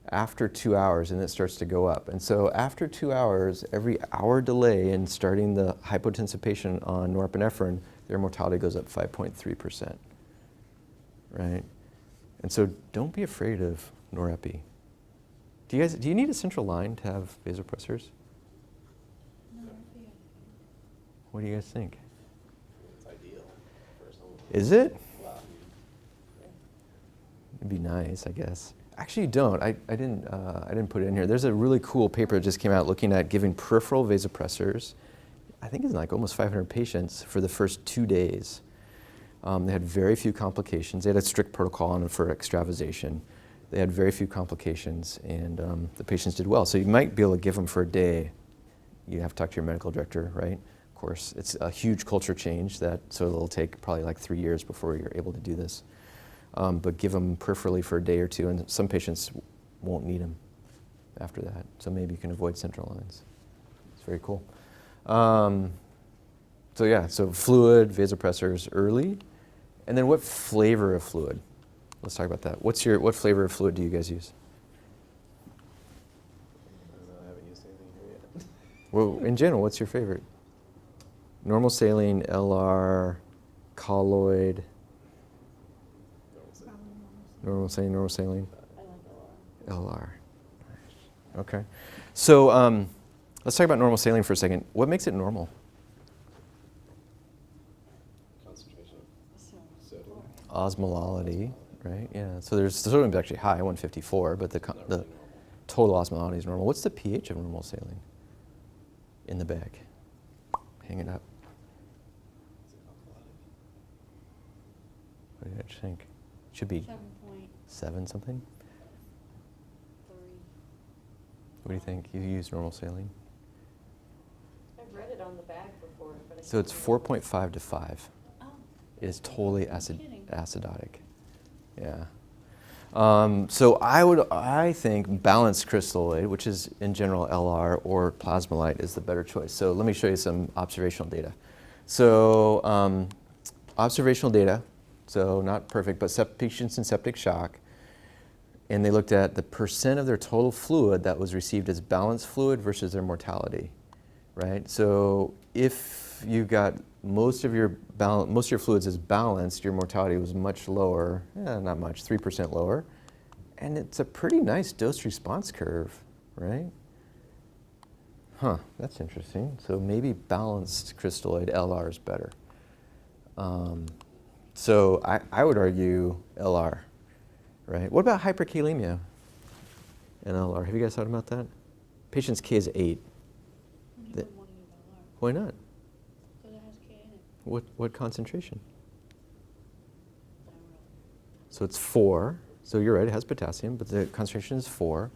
after 2 hours, and it starts to go up. And so after 2 hours, every hour delay in starting the hypotensive patient on norepinephrine, their mortality goes up 5.3%, right? And so don't be afraid of norepi. Do you need a central line to have vasopressors? What do you guys think? It's ideal for someone. Is it? Wow. It'd be nice, I guess. Actually, you don't. I didn't put it in here. There's a really cool paper that just came out looking at giving peripheral vasopressors. I think it's like almost 500 patients for the first 2 days. They had very few complications. They had a strict protocol on it for extravasation. They had very few complications, and the patients did well. So you might be able to give them for a day. You have to talk to your medical director, right? Of course, it's a huge culture change, so it'll take probably like 3 years before you're able to do this. But give them peripherally for a day or two, and some patients won't need them after that. So maybe you can avoid central lines. It's very cool. So yeah, so fluid, vasopressors early. And then what flavor of fluid? Let's talk about that. What flavor of fluid do you guys use? I don't know, I haven't used anything here yet. Well, in general, what's your favorite? Normal saline, LR, colloid, normal saline. LR. Okay. So let's talk about normal saline for a second. What makes it normal? Concentration of sodium. Osmolality, right? Yeah. So the sodium's actually high, 154, but the Really total osmolality is normal. What's the pH of normal saline in the bag? Hang it up. Is it What do you think? Should be 7.3. 7 something? What do you think? You use normal saline? I've read it on the bag before, but I So it's can't remember. 4.5 to 5. Oh. Is totally No kidding. acidotic. Yeah. So I think balanced crystalloid, which is in general LR or plasmolite, is the better choice. So let me show you some observational data. So observational data, so not perfect, but patients in septic shock, and they looked at the percent of their total fluid that was received as balanced fluid versus their mortality, right? So if you got most of your fluids as balanced, your mortality was much lower, not much, 3% lower, and it's a pretty nice dose response curve, right? Huh, that's interesting. So maybe balanced crystalloid LR is better. So I would argue LR, right? What about hyperkalemia and LR? Have you guys thought about that? Patient's K is 8. You wouldn't want to use LR Why not? because it has K in it. What concentration? Not really. So it's 4. So you're right, it has potassium, but the concentration is 4.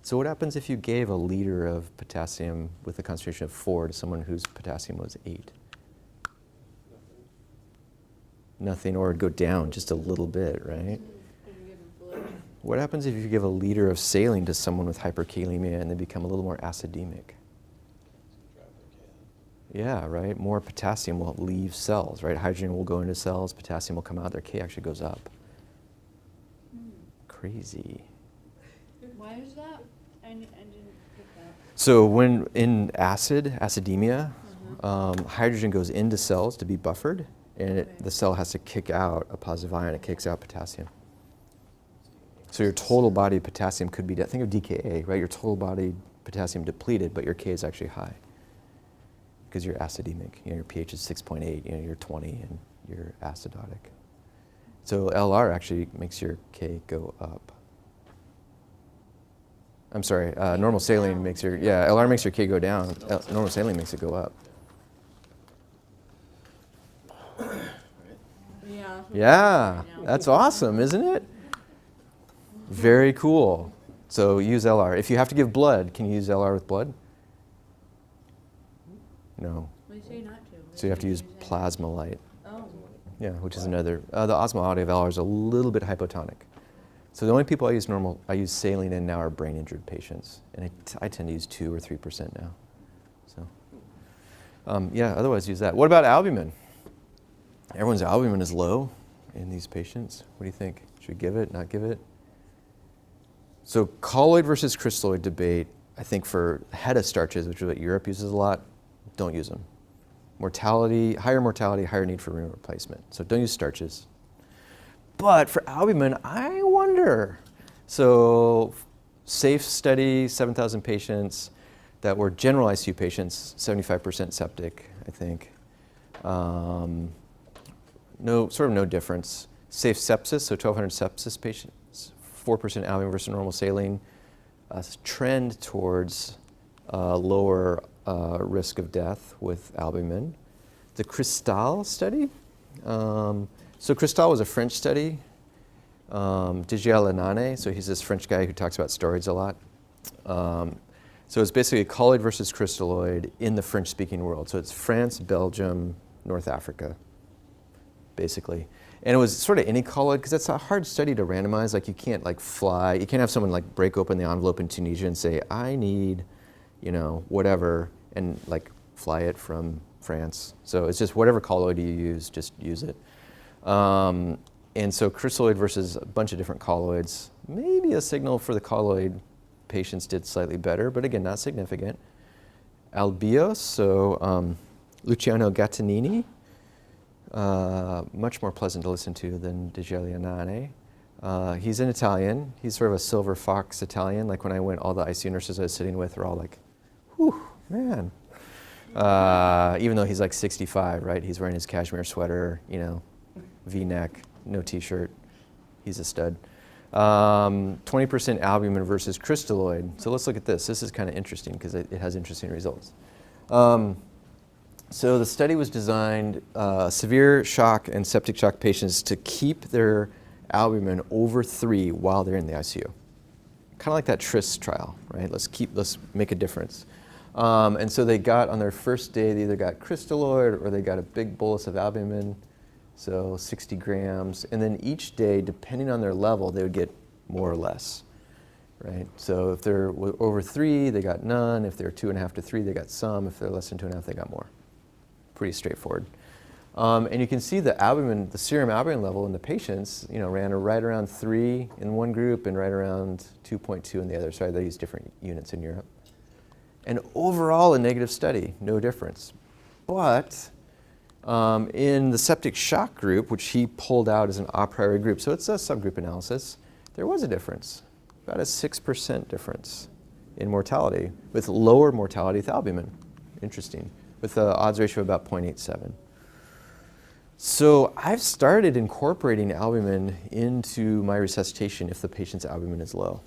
So what happens if you gave a liter of potassium with a concentration of 4 to someone whose potassium was 8? Nothing, or it'd go down just a little bit, right? Because you're giving fluid. What happens if you give a liter of saline to someone with hyperkalemia and they become a little more acidemic? Yeah, right? More potassium will leave cells, right? Hydrogen will go into cells, potassium will come out, their K actually goes up. Crazy. Why is that? I didn't get that. So when in acidemia, hydrogen goes into cells to be buffered, and the cell has to kick out a positive ion, it kicks out potassium. So your total body potassium could be, think of DKA, right? Your total body potassium depleted, but your K is actually high because you're acidemic. You know, your pH is 6.8, you know, you're 20 and you're acidotic. So LR actually makes your K go up. I'm sorry, normal saline makes your, LR makes your K go down. Normal saline makes it go up. Yeah. Yeah, that's awesome, isn't it? Very cool. So use LR. If you have to give blood, can you use LR with blood? No. We say not to. So you have to use plasmolite. Oh. Yeah, which is another. The osmolality of LR is a little bit hypotonic. So the only people I use saline in now are brain injured patients, and I tend to use 2 or 3% now. So otherwise use that. What about albumin? Everyone's albumin is low in these patients. What do you think? Should we give it, not give it? So colloid versus crystalloid debate, I think for head starches, which is what Europe uses a lot, don't use them. Mortality, higher need for renal replacement. So don't use starches. But for albumin, I wonder. So SAFE study, 7,000 patients that were general ICU patients, 75% septic, I think. No difference. Safe sepsis, so 1,200 sepsis patients, 4% albumin versus normal saline. Trend towards lower risk of death with albumin. The Cristal study. So Cristal was a French study. Didier Lenane, so he's this French guy who talks about steroids a lot. So it's basically colloid versus crystalloid in the French-speaking world. So it's France, Belgium, North Africa, basically. And it was sort of any colloid, because it's a hard study to randomize. Like you can't you can't have someone like break open the envelope in Tunisia and say, I need, whatever, and fly it from France. So it's just whatever colloid you use, just use it. And so crystalloid versus a bunch of different colloids, maybe a signal for the colloid patients did slightly better, but again, not significant. ALBIOS, so Luciano Gattinini, much more pleasant to listen to than Didier Lenane. He's an Italian. He's sort of a silver fox Italian. Like when I went, all the ICU nurses I was sitting with were all like, whew, man. Even though he's 65, right? He's wearing his cashmere sweater, V-neck, no t-shirt. He's a stud. 20% albumin versus crystalloid. So let's look at this. This is kind of interesting because it has interesting results. So the study was designed severe shock and septic shock patients to keep their albumin over 3 while they're in the ICU. Kind of like that TRISS trial, right? Let's make a difference. And so they got, on their first day, they either got crystalloid or they got a big bolus of albumin, so 60 grams. And then each day, depending on their level, they would get more or less, right? So if they're over 3, they got none. If they're 2.5 to 3, they got some. If they're less than 2.5, they got more. Pretty straightforward. And you can see the albumin, the serum albumin level in the patients, ran right around 3 in one group and right around 2.2 in the other. Sorry, they use different units in Europe. And overall, a negative study, no difference. But in the septic shock group, which he pulled out as an a priori group, so it's a subgroup analysis, there was a difference, about a 6% difference in mortality, with lower mortality with albumin. Interesting, with an odds ratio of about 0.87. So I've started incorporating albumin into my resuscitation if the patient's albumin is low.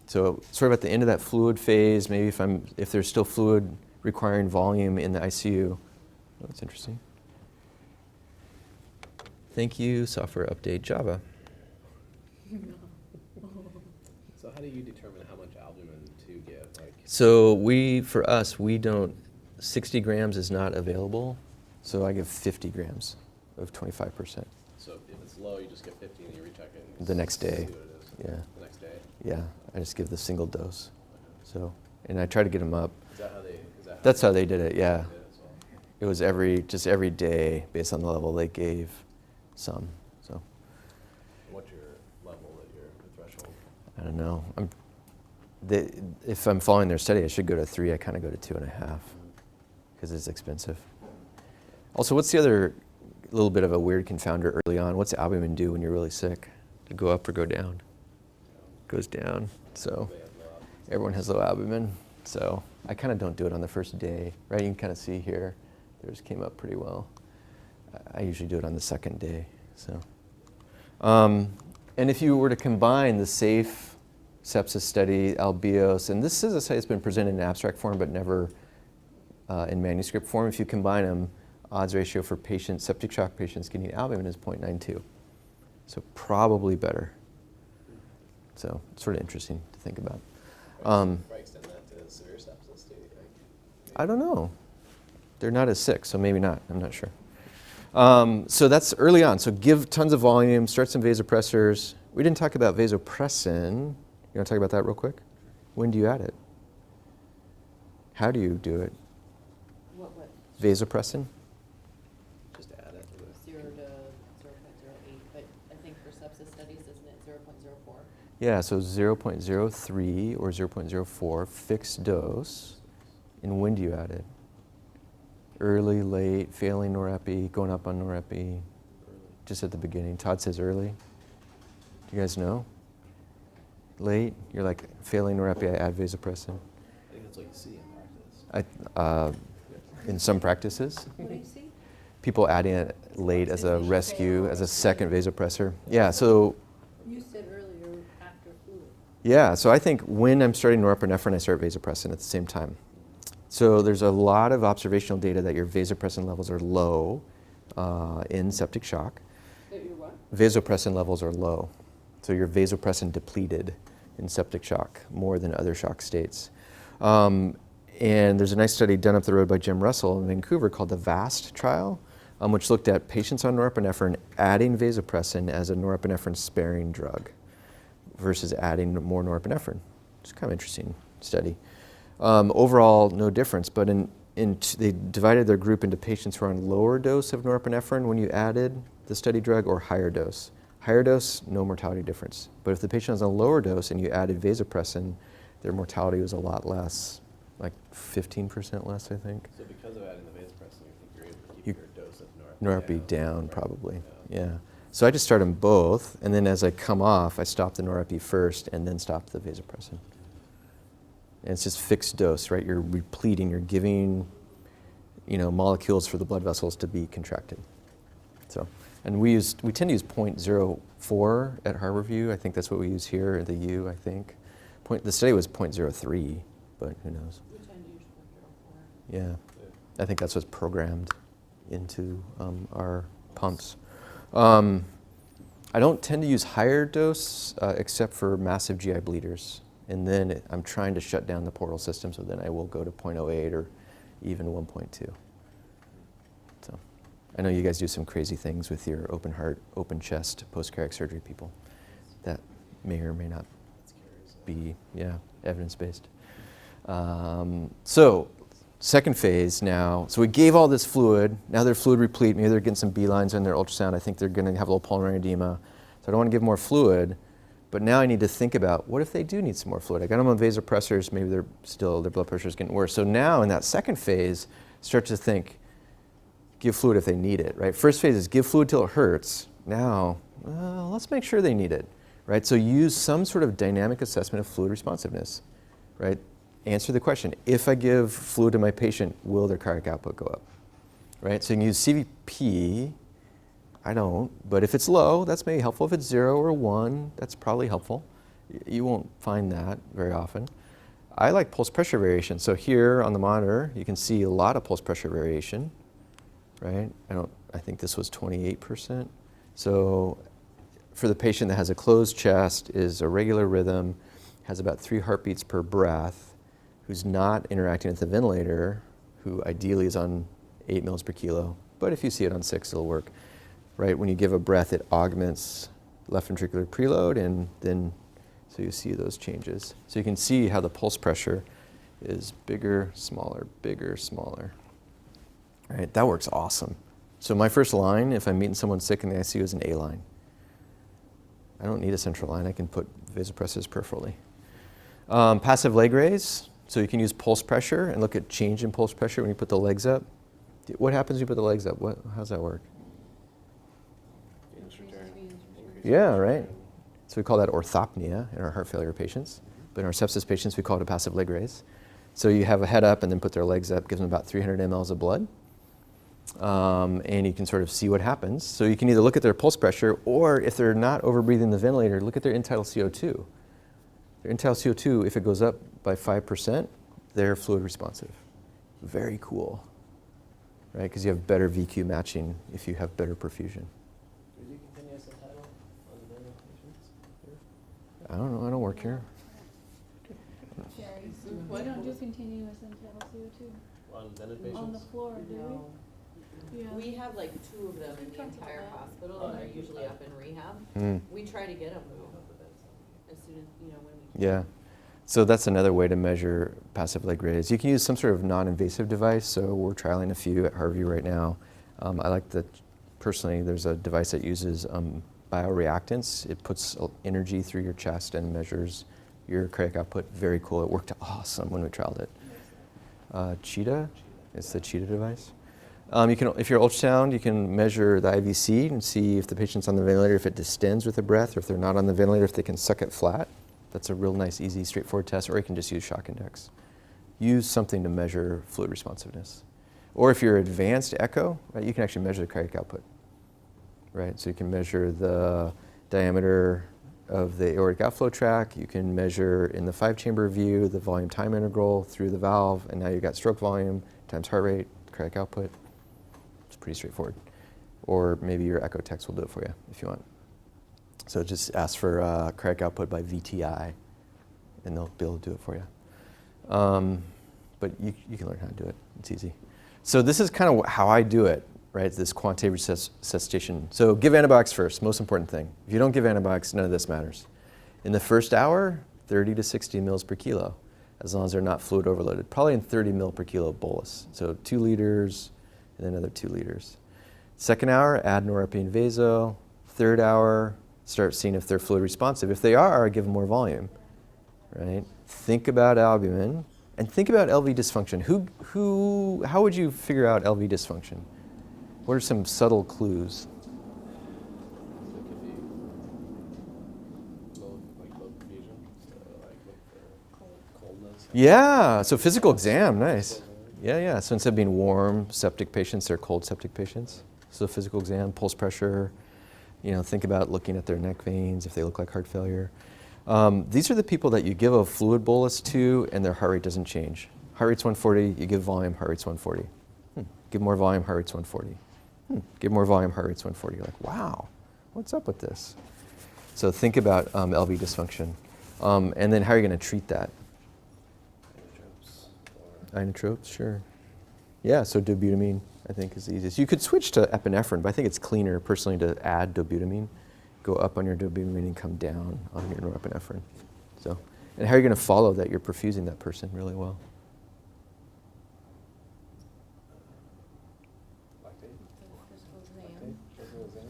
So sort of at the end of that fluid phase, maybe if there's still fluid requiring volume in the ICU. Oh, that's interesting. Thank you, software update Java. So how do you determine how much albumin to give? So for us, we don't, 60 grams is not available, so I give 50 grams of 25%. So if it's low, you just get 50 and you recheck it. And The next day. See what it is. Yeah. The next day. Yeah, I just give the single dose. So, and I try to get them up. Is that how they? That's how they did it, yeah. Did it as well? It was just every day based on the level they gave some. So What's your level that your threshold? I don't know. If I'm following their study, I should go to 3. I kind of go to 2.5 because it's expensive. Also, what's the other little bit of a weird confounder early on? What's albumin do when you're really sick? To go up or go down? Goes down. So everyone has low albumin. So I kind of don't do it on the first day, right? You can kind of see here, theirs came up pretty well. I usually do it on the second day. So, and if you were to combine the SAFE sepsis study, ALBIOS, and this is a study that's been presented in abstract form but never in manuscript form. If you combine them, odds ratio for septic shock patients getting albumin is 0.92. So probably better. So it's sort of interesting to think about. Probably extend that to severe sepsis, do you think? I don't know. They're not as sick, so maybe not. I'm not sure. So that's early on. So give tons of volume, start some vasopressors. We didn't talk about vasopressin. You want to talk about that real quick? When do you add it? How do you do it? What? Vasopressin? Just add it. 0 to 0.08, but I think for sepsis studies, isn't it 0.04? Yeah, so 0.03 or 0.04 fixed dose. And when do you add it? Early, late, failing norepi, going up on norepi? Early. Just at the beginning. Todd says early. Do you guys know? Late? You're like, failing norepi, I add vasopressin. I think that's what you see in practice. In some practices. What do you see? People adding it late as a rescue, as a second vasopressor. Yeah, so You said earlier after fluid. yeah, so I think when I'm starting norepinephrine, I start vasopressin at the same time. So there's a lot of observational data that your vasopressin levels are low in septic shock. That your what? Vasopressin levels are low. So you're vasopressin depleted in septic shock more than other shock states. And there's a nice study done up the road by Jim Russell in Vancouver called the VAST trial, which looked at patients on norepinephrine adding vasopressin as a norepinephrine sparing drug versus adding more norepinephrine. It's kind of interesting study. Overall, no difference, but they divided their group into patients who are on lower dose of norepinephrine when you added the study drug or higher dose. Higher dose, no mortality difference. But if the patient was on a lower dose and you added vasopressin, their mortality was a lot less, like 15% less, I think. So because of adding the vasopressin, you think you're able to keep You- your dose of Norepi down, probably, yeah. So I just start them both, and then as I come off, I stop the norepi first and then stop the vasopressin. And it's just fixed dose, right? You're repleting, you're giving, molecules for the blood vessels to be contracted. So, and we tend to use 0.04 at Harborview. I think that's what we use here at the U, I think. The study was 0.03, but who knows? We tend to use 0.04. Yeah, I think that's what's programmed into our pumps. I don't tend to use higher dose except for massive GI bleeders. And then I'm trying to shut down the portal system, so then I will go to 0.08 or even 1.2. So I know you guys do some crazy things with your open heart, open chest, post-cardiac surgery people. That may or may not be, evidence-based. So second phase now, so we gave all this fluid, now they're fluid replete, maybe they're getting some B lines on their ultrasound, I think they're gonna have a little pulmonary edema, so I don't wanna give more fluid, but now I need to think about, what if they do need some more fluid? I got them on vasopressors, maybe their blood pressure is getting worse. So now in that second phase, start to think, give fluid if they need it, right? First phase is give fluid till it hurts. Now, let's make sure they need it, right? So use some sort of dynamic assessment of fluid responsiveness, right? Answer the question, if I give fluid to my patient, will their cardiac output go up, right? So you can use CVP, I don't, but if it's low, that's maybe helpful. If it's 0 or 1, that's probably helpful. You won't find that very often. I like pulse pressure variation. So here on the monitor, you can see a lot of pulse pressure variation, right? I think this was 28%. So for the patient that has a closed chest, is a regular rhythm, has about 3 heartbeats per breath, who's not interacting with the ventilator, who ideally is on 8 mils per kilo, but if you see it on 6, it'll work. Right, when you give a breath, it augments left ventricular preload, and then, so you see those changes. So you can see how the pulse pressure is bigger, smaller, right? That works awesome. So my first line, if I'm meeting someone sick in the ICU, is an A line. I don't need a central line, I can put vasopressors peripherally. Passive leg raise, so you can use pulse pressure and look at change in pulse pressure when you put the legs up. What happens when you put the legs up? How does that work? Yeah, right. So we call that orthopnea in our heart failure patients. But in our sepsis patients, we call it a passive leg raise. So you have a head up and then put their legs up, gives them about 300 mLs of blood. And you can sort of see what happens. So you can either look at their pulse pressure, or if they're not overbreathing the ventilator, look at their end-tidal CO2. Their end-tidal CO2, if it goes up by 5%, they're fluid responsive. Very cool, right? Because you have better VQ matching if you have better perfusion. I don't know, I don't work here. Jerry, we don't do continuous end-tidal CO2 On vented patients? on the floor, do No. we? Yeah. We have like 2 of them in the talked about entire that. hospital, and they're usually up in rehab. Mm. We try to get them as soon as, when we can. Yeah. So that's another way to measure passive leg raise. You can use some sort of non-invasive device. So we're trialing a few at Harvey right now. I like personally, there's a device that uses bioreactants. It puts energy through your chest and measures your cardiac output. Very cool. It worked awesome when we trialed it. Cheetah, it's the Cheetah device. You can, if you're ultrasound, you can measure the IVC and see if the patient's on the ventilator, if it distends with the breath, or if they're not on the ventilator, if they can suck it flat. That's a real nice, easy, straightforward test, or you can just use shock index. Use something to measure fluid responsiveness. Or if you're advanced echo, right, you can actually measure the cardiac output. Right, so you can measure the diameter of the aortic outflow tract. You can measure in the 5-chamber view the volume time integral through the valve, and now you've got stroke volume times heart rate, cardiac output. It's pretty straightforward. Or maybe your echo techs will do it for you if you want. So just ask for cardiac output by VTI, and they'll be able to do it for you. But you can learn how to do it. It's easy. So this is kind of how I do it. Right, this quantitative resuscitation. So give antibiotics first, most important thing. If you don't give antibiotics, none of this matters. In the first hour, 30 to 60 mils per kilo, as long as they're not fluid overloaded. Probably in 30 mil per kilo bolus. So 2 liters, and then another 2 liters. Second hour, add norepinephrine vaso. Third hour, start seeing if they're fluid responsive. If they are, give them more volume. Right? Think about albumin, and think about LV dysfunction. How would you figure out LV dysfunction? What are some subtle clues? It could be low perfusion, so look for coldness. Yeah, so physical exam, nice. Yeah. So instead of being warm septic patients, they're cold septic patients. So physical exam, pulse pressure, think about looking at their neck veins if they look like heart failure. These are the people that you give a fluid bolus to and their heart rate doesn't change. heart rate's 140, you give volume, heart rate's 140. Give more volume, heart rate's 140. Give more volume, heart rate's 140. You're like, wow, what's up with this? So think about LV dysfunction. And then how are you going to treat that? Inotropes, sure. Yeah, so dobutamine, I think, is the easiest. You could switch to epinephrine, but I think it's cleaner, personally, to add dobutamine. Go up on your dobutamine and come down on your norepinephrine. So, and how are you going to follow that? You're perfusing that person really well.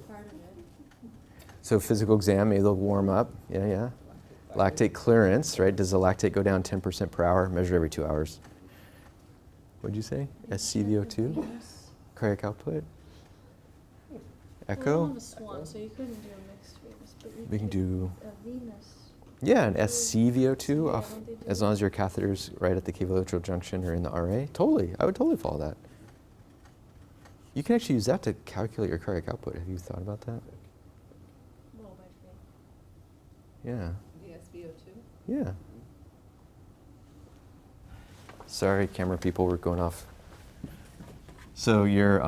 Part of it. So physical exam, maybe they'll warm up. Yeah. Lactate clearance, right? Does the lactate go down 10% per hour? Measured every 2 hours. What'd you say? SCVO2? Cardiac output? Echo? Well, I'm a swan, so you couldn't do a mixed venous, but We can do, a venous. yeah, an SCVO2 Yeah, off, don't they do as long as your catheter's right at the cavolateral junction or in the RA. Totally, I would totally follow that. You can actually use that to calculate your cardiac output. Have you thought about that? Well, by faith. Yeah, The SVO2? yeah. Sorry, camera people, we're going off. So your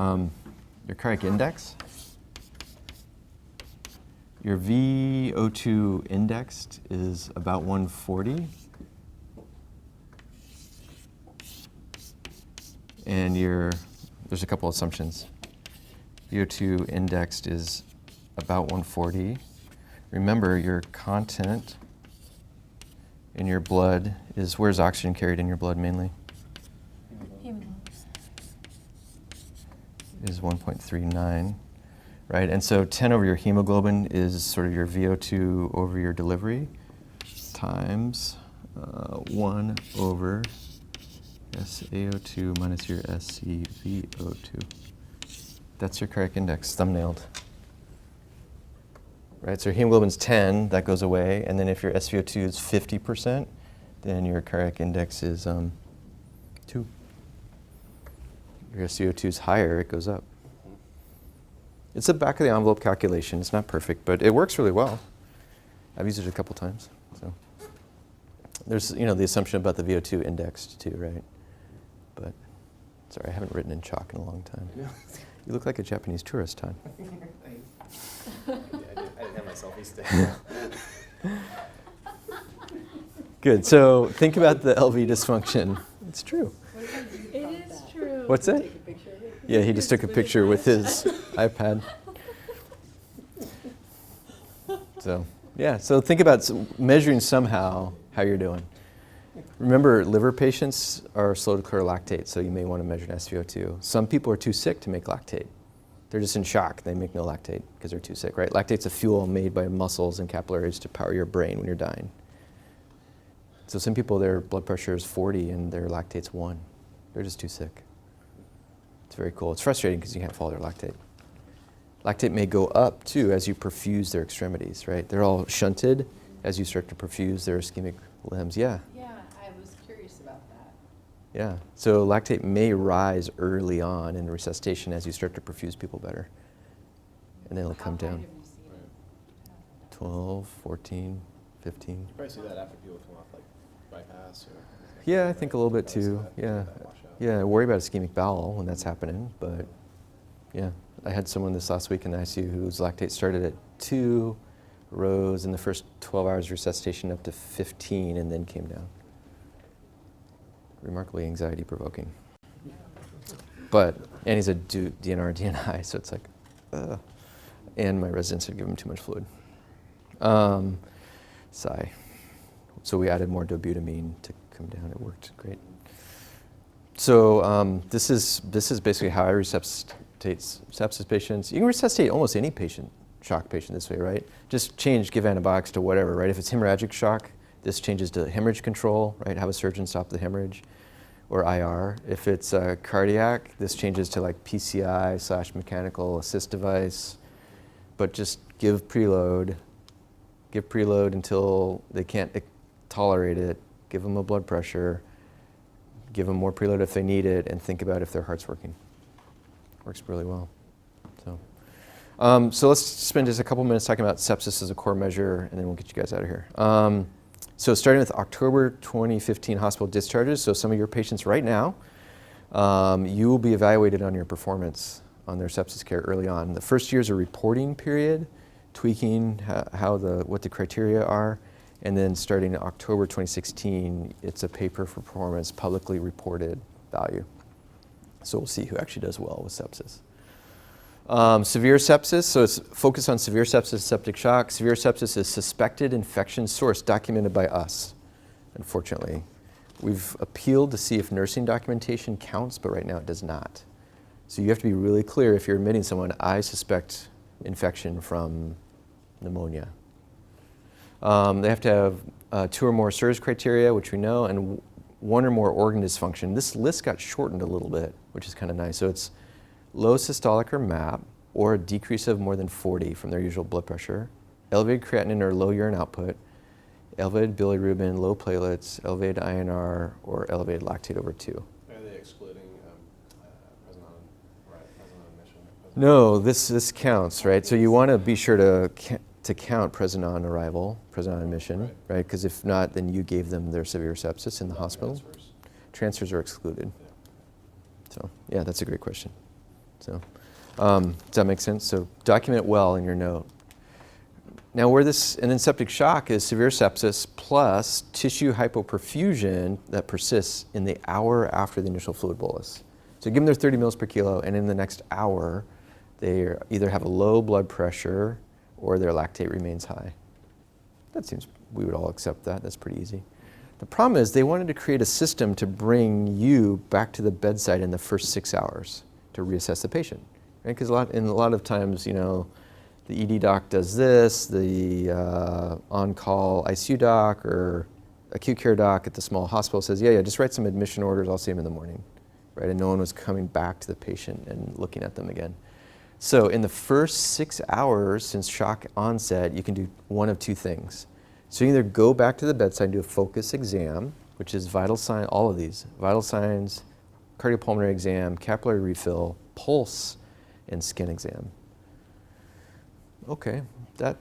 cardiac index, your VO2 indexed is about 140. And there's a couple assumptions. VO2 indexed is about 140. Remember, your content in your blood is, where's oxygen carried in your blood mainly? Is 1.39, right? And so 10 over your hemoglobin is sort of your VO2 over your delivery times 1 over SaO2 minus your SCVO2. That's your cardiac index, thumbnailed. Right, so hemoglobin's 10, that goes away, and then if your SVO2 is 50%, then your cardiac index is 2. Your SVO2 is higher, it goes up. It's a back of the envelope calculation. It's not perfect, but it works really well. I've used it a couple times. So there's, the assumption about the VO2 indexed too, right? But sorry, I haven't written in chalk in a long time. You look like a Japanese tourist, Todd. I didn't have my selfie stick. Good. So think about the LV dysfunction. It's true. It is true. What's that? Yeah, he just took a picture with his iPad. So, yeah, so think about measuring somehow how you're doing. Remember, liver patients are slow to clear lactate, so you may want to measure an SVO2. Some people are too sick to make lactate. They're just in shock. They make no lactate because they're too sick, right? Lactate's a fuel made by muscles and capillaries to power your brain when you're dying. So some people, their blood pressure is 40 and their lactate's 1. They're just too sick. It's very cool. It's frustrating because you can't follow their lactate. Lactate may go up too as you perfuse their extremities, right? They're all shunted as you start to perfuse their ischemic limbs. Yeah. Yeah, I was curious about that. Yeah. So lactate may rise early on in resuscitation as you start to perfuse people better. And then it'll come How high down. have you seen it? 12, 14, 15. You probably see that after people come off like bypass or. Yeah, I think a little bit too. Yeah. Yeah, I worry about ischemic bowel when that's happening, but yeah. I had someone this last week in the ICU whose lactate started at 2, rose in the first 12 hours of resuscitation up to 15, and then came down. Remarkably anxiety provoking. But, and he's a DNR, DNI, so it's like, and my residents had given him too much fluid. Sigh. So we added more dobutamine to come down. It worked great. So this is basically how I resuscitate sepsis patients. You can resuscitate almost any shock patient this way, right? Just give antibiotics to whatever, right? If it's hemorrhagic shock, this changes to hemorrhage control, right? Have a surgeon stop the hemorrhage, or IR. If it's cardiac, this changes to like PCI/mechanical assist device, but just give preload until they can't tolerate it, give them a blood pressure, give them more preload if they need it, and think about if their heart's working. Works really well. So let's spend just a couple minutes talking about sepsis as a core measure, and then we'll get you guys out of here. So starting with October 2015 hospital discharges, so some of your patients right now, you will be evaluated on your performance on their sepsis care early on. The first year is a reporting period, tweaking what the criteria are, and then starting in October 2016, it's a paper for performance, publicly reported value. So we'll see who actually does well with sepsis. Severe sepsis, so it's focused on severe sepsis, septic shock. Severe sepsis is suspected infection source documented by us, unfortunately. We've appealed to see if nursing documentation counts, but right now it does not. So you have to be really clear if you're admitting someone, I suspect infection from pneumonia. They have to have 2 or more SIRS criteria, which we know, and 1 or more organ dysfunction. This list got shortened a little bit, which is kind of nice. So it's low systolic or MAP, or a decrease of more than 40 from their usual blood pressure, elevated creatinine or low urine output, elevated bilirubin, low platelets, elevated INR, or elevated lactate over 2. Are they excluding present on admission? No, this counts, right? So you want to be sure to count present on arrival, present on admission, right? Because if not, then you gave them their severe sepsis in the hospital. Transfers are excluded. Yeah. So yeah, that's a great question. So does that make sense? So document it well in your note. Now where this, and then septic shock is severe sepsis plus tissue hypoperfusion that persists in the hour after the initial fluid bolus. So give them their 30 mils per kilo, and in the next hour, they either have a low blood pressure or their lactate remains high. That seems, we would all accept that. That's pretty easy. The problem is they wanted to create a system to bring you back to the bedside in the first 6 hours to reassess the patient, right? Because a lot of times, you know, the ED doc does this, the on-call ICU doc or acute care doc at the small hospital says, yeah, just write some admission orders, I'll see him in the morning, right? And no one was coming back to the patient and looking at them again. So in the first 6 hours since shock onset, you can do one of 2 things. So you either go back to the bedside and do a focus exam, which is vital sign, all of these, vital signs, cardiopulmonary exam, capillary refill, pulse, and skin exam. Okay, that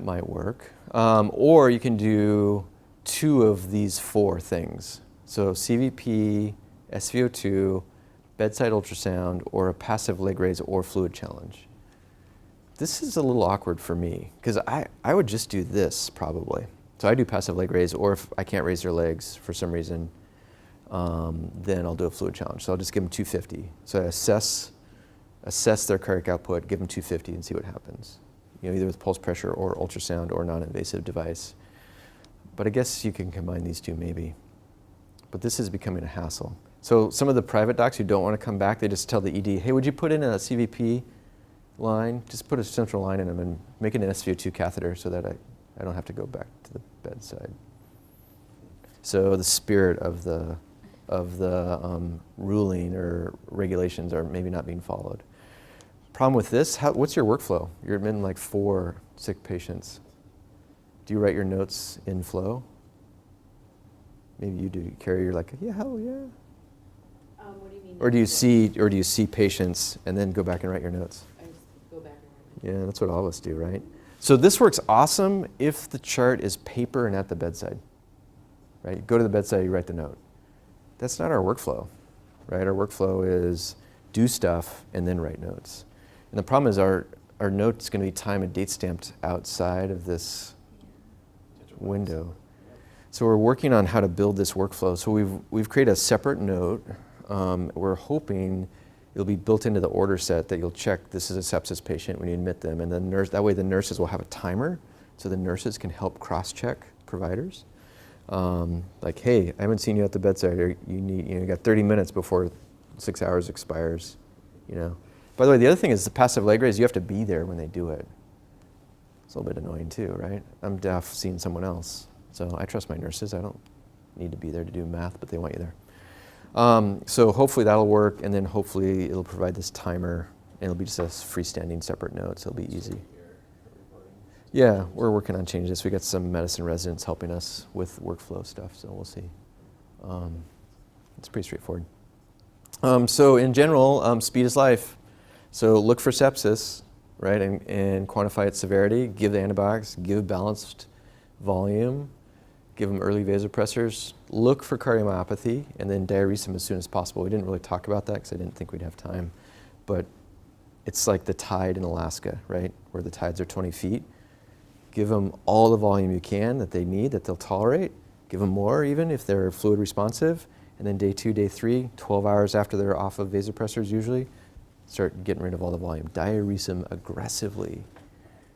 might work. Or you can do 2 of these 4 things. So CVP, SVO2, bedside ultrasound, or a passive leg raise or fluid challenge. This is a little awkward for me, because I would just do this probably. So I do passive leg raise, or if I can't raise their legs for some reason, then I'll do a fluid challenge. So I'll just give them 250. So I assess their cardiac output, give them 250 and see what happens. You know, either with pulse pressure or ultrasound or non-invasive device. But I guess you can combine these 2 maybe. But this is becoming a hassle. So some of the private docs who don't want to come back, they just tell the ED, hey, would you put in a CVP line? Just put a central line in them and make it an SVO2 catheter so that I don't have to go back to the bedside. So the spirit of the ruling or regulations are maybe not being followed. Problem with this, what's your workflow? You're admitting like 4 sick patients. Do you write your notes in flow? Maybe you do. Carrie, you're like, yeah, hell yeah. What do you mean? Or do you see patients and then go back and write your notes? I just go back and write. Yeah, that's what all of us do, right? So this works awesome if the chart is paper and at the bedside, right? You go to the bedside, you write the note. That's not our workflow, right? Our workflow is do stuff and then write notes. And the problem is our note's going to be time and date stamped outside of this window. So we're working on how to build this workflow. So we've created a separate note. We're hoping it'll be built into the order set that you'll check this is a sepsis patient when you admit them, and that way the nurses will have a timer, so the nurses can help cross-check providers. Like, hey, I haven't seen you at the bedside. Or you got 30 minutes before 6 hours expires. You know. By the way, the other thing is the passive leg raise. You have to be there when they do it. It's a little bit annoying too, right? I'm deaf, seeing someone else, so I trust my nurses. I don't need to be there to do math, but they want you there. So hopefully that'll work, and then hopefully it'll provide this timer, and it'll be just a freestanding separate note, so it'll be easy. Yeah, we're working on changing this. We got some medicine residents helping us with workflow stuff, so we'll see. It's pretty straightforward. So in general, speed is life. So look for sepsis, right, and quantify its severity, give the antibiotics, give balanced volume, give them early vasopressors, look for cardiomyopathy, and then diurese them as soon as possible. We didn't really talk about that because I didn't think we'd have time, but it's like the tide in Alaska, right, where the tides are 20 feet. Give them all the volume you can that they need, that they'll tolerate. Give them more even if they're fluid responsive. And then day 2, day 3, 12 hours after they're off of vasopressors usually, start getting rid of all the volume. Diurese them aggressively,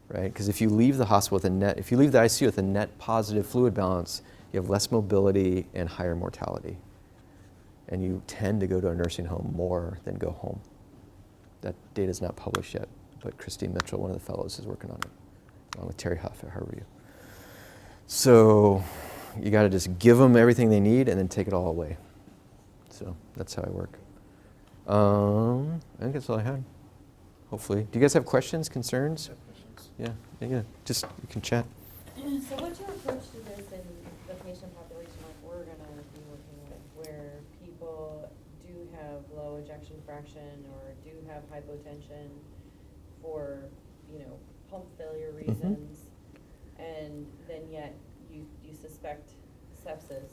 right? Because if you leave the hospital with a net, if you leave the ICU with a net positive fluid balance, you have less mobility and higher mortality. And you tend to go to a nursing home more than go home. That data is not published yet, but Christine Mitchell, one of the fellows, is working on it, along with Terry Huff at Harvard U. So you got to just give them everything they need and then take it all away. So that's how I work. I think that's all I had, hopefully. Do you guys have questions, concerns? Yeah, just you can chat. So what's your approach to this in the patient population like we're gonna be working with, where people do have low ejection fraction or do have hypotension for, pump failure reasons, and then yet you suspect sepsis?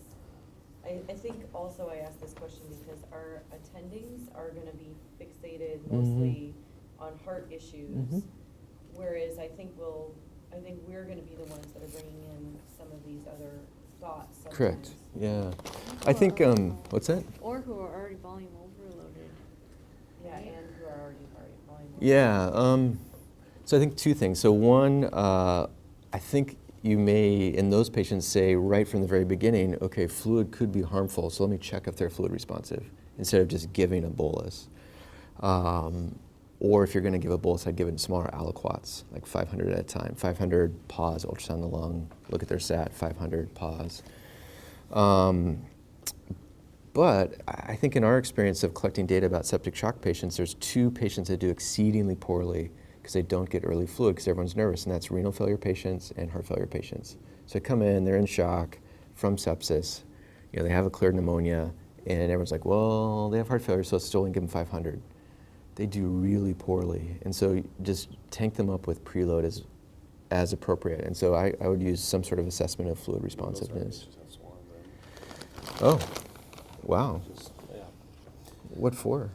I think also I asked this question because our attendings are going to be fixated mostly on heart issues, whereas I think we're going to be the ones that are bringing in some of these other thoughts. Sometimes. Correct. Yeah. I think what's that? Or who are already volume overloaded. Yeah, Right. and who are already volume. Yeah. So I think two things. So one, I think you may, in those patients, say right from the very beginning, okay, fluid could be harmful, so let me check if they're fluid responsive, instead of just giving a bolus. Or if you're going to give a bolus, I'd give it in smaller aliquots, like 500 at a time. 500, pause, ultrasound the lung, look at their SAT, 500, pause. But I think in our experience of collecting data about septic shock patients, there's 2 patients that do exceedingly poorly because they don't get early fluid because everyone's nervous, and that's renal failure patients and heart failure patients. So they come in, they're in shock from sepsis, they have a clear pneumonia, and everyone's like, well, they have heart failure, so let's still only give them 500. They do really poorly, and so just tank them up with preload as appropriate. And so I would use some sort of assessment of fluid responsiveness. Oh, wow. Yeah. What for?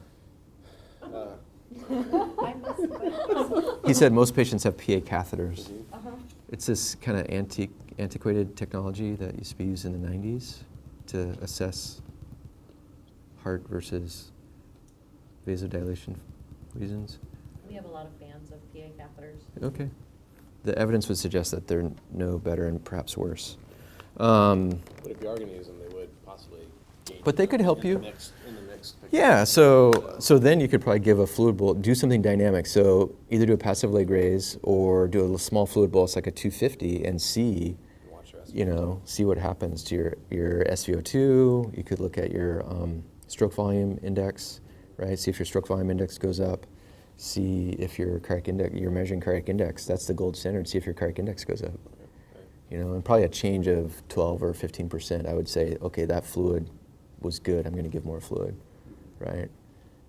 I missed that. He said most patients have PA catheters. Uh-huh. It's this kind of antiquated technology that used to be used in the 90s to assess heart versus vasodilation reasons. We have a lot of fans of PA catheters. Okay. The evidence would suggest that they're no better and perhaps worse. But if you are going to use them, they would possibly gain But they could help you. in the mix picture. Yeah, so then you could probably give a fluid bolus, do something dynamic. So either do a passive leg raise or do a small fluid bolus like a 250 and see, Watch your SVO2. see what happens to your SVO2. You could look at your stroke volume index, right? See if your stroke volume index goes up. See if your cardiac index, you're measuring cardiac index. That's the gold standard. See if your cardiac index goes up. And probably a change of 12 or 15%, I would say, okay, that fluid was good. I'm going to give more fluid, right?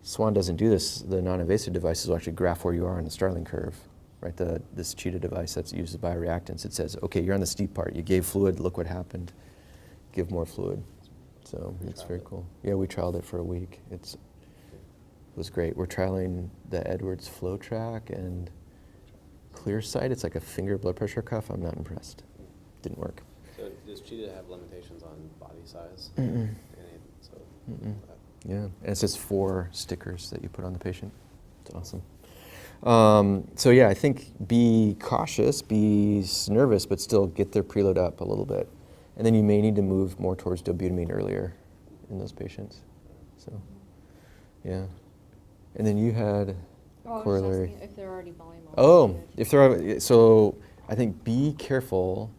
Swan doesn't do this. The non-invasive devices will actually graph where you are on the Starling curve, right? This cheetah device that uses bioreactants. It says, okay, you're on the steep part. You gave fluid. Look what happened. Give more fluid. So it's very cool. Yeah, we trialed it for a week. It was great. We're trialing the Edwards flow track and ClearSight. It's like a finger blood pressure cuff. I'm not impressed. Didn't work. So does cheetah have limitations on body size? Yeah, and it's just 4 stickers that you put on the patient. It's awesome. So yeah, I think be cautious, be nervous, but still get their preload up a little bit. And then you may need to move more towards dobutamine earlier in those patients. So, yeah. And then you had corollary. If they're already volume Oh, so I think be careful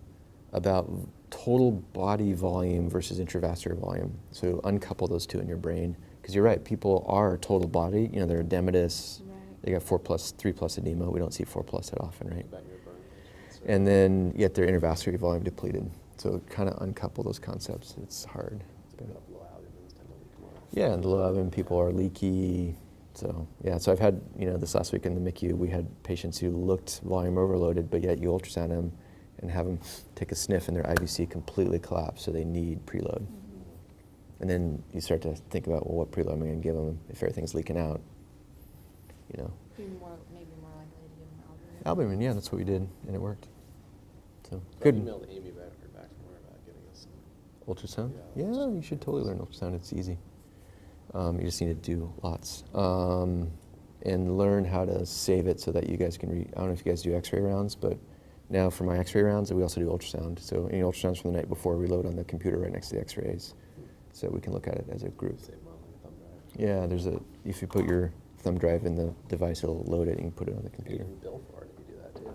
about total body volume versus intravascular volume. So uncouple those 2 in your brain, because you're right, people are total body, they're edematous, they got 3+ edema. We don't see 4+ that often, right? And then yet they're intravascular volume depleted. So kind of uncouple those concepts. It's hard. Yeah, and the low albumin people are leaky. So yeah, so I've had, this last week in the MICU, we had patients who looked volume overloaded, but yet you ultrasound them and have them take a sniff and their IVC completely collapse, so they need preload. And then you start to think about, well, what preload am I going to give them if everything's leaking out? You know. Maybe more likely to give them albumin. Albumin, yeah, that's what we did, and it worked. So I good. emailed Amy back from her about getting us some. Ultrasound? Yeah, Yeah, ultrasound. you should totally learn ultrasound. It's easy. You just need to do lots. And learn how to save it so that you guys can I don't know if you guys do x-ray rounds, but now for my x-ray rounds, we also do ultrasound. So any ultrasounds from the night before, we load on the computer right next to the x-rays, so we can look at it as a group. Save them on like a thumb drive. Yeah, if you put your thumb drive in the device, it'll load it and you can put it on the You computer. can bill for it if you do that too.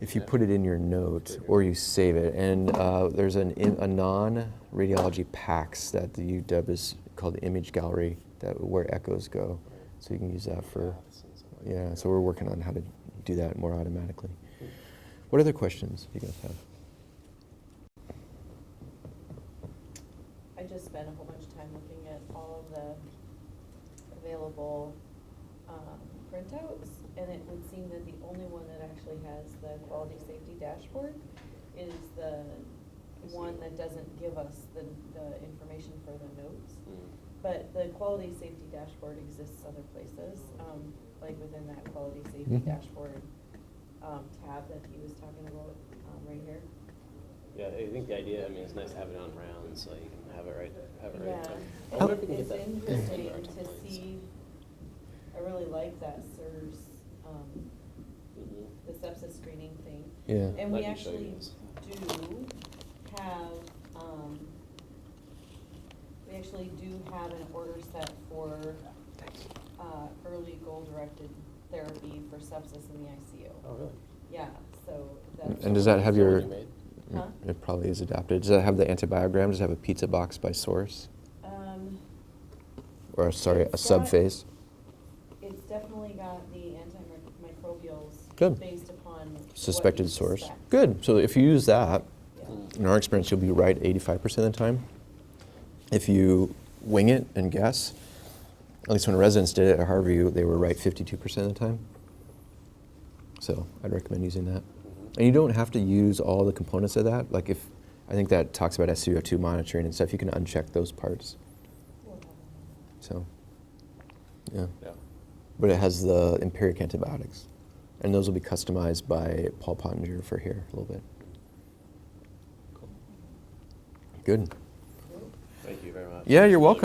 If you put it in your note or you save it, and there's a non-radiology PACS that the UW is called the Image Gallery, where echoes go. So you can use that for, Baths and stuff like that. yeah, so we're working on how to do that more automatically. What other questions do you guys have? I just spent a whole bunch of time looking at all of the available printouts, and it would seem that the only one that actually has the quality safety dashboard is the one that doesn't give us the information for the notes. But the quality safety dashboard exists other places, like within that quality safety Mhm. dashboard tab that he was talking about right here. Yeah, I think the idea, I mean, it's nice to have it on rounds, so you can have it right. Yeah, I wonder if we and can it's get that. interesting Our to templates. see, I really like that SERS, Mhm. the sepsis screening thing. Yeah. And Might we be actually showings. do have an order set for early goal-directed therapy for sepsis in the ICU. Oh, really? Yeah, so that's. And does that have Is that your? what you made? Huh? It probably is adapted. Does that have the antibiogram? Does it have a pizza box by source? Or sorry, a It's sub got- phase? It's definitely got the antimicrobials. Good. Based upon. what Suspected you source. suspect. Good. So if you use that, Yeah. in our experience, you'll be right 85% of the time. If you wing it and guess, at least when residents did it at Harvard, they were right 52% of the time. So I'd recommend using that. And you don't have to use all the components of that. Like I think that talks about SCO2 monitoring and stuff, you can uncheck those parts. We'll have them. So, yeah. Yeah. But it has the empiric antibiotics. And those will be customized by Paul Pottinger for here a little bit. Cool. Good. Thank you very much. Yeah, you're welcome.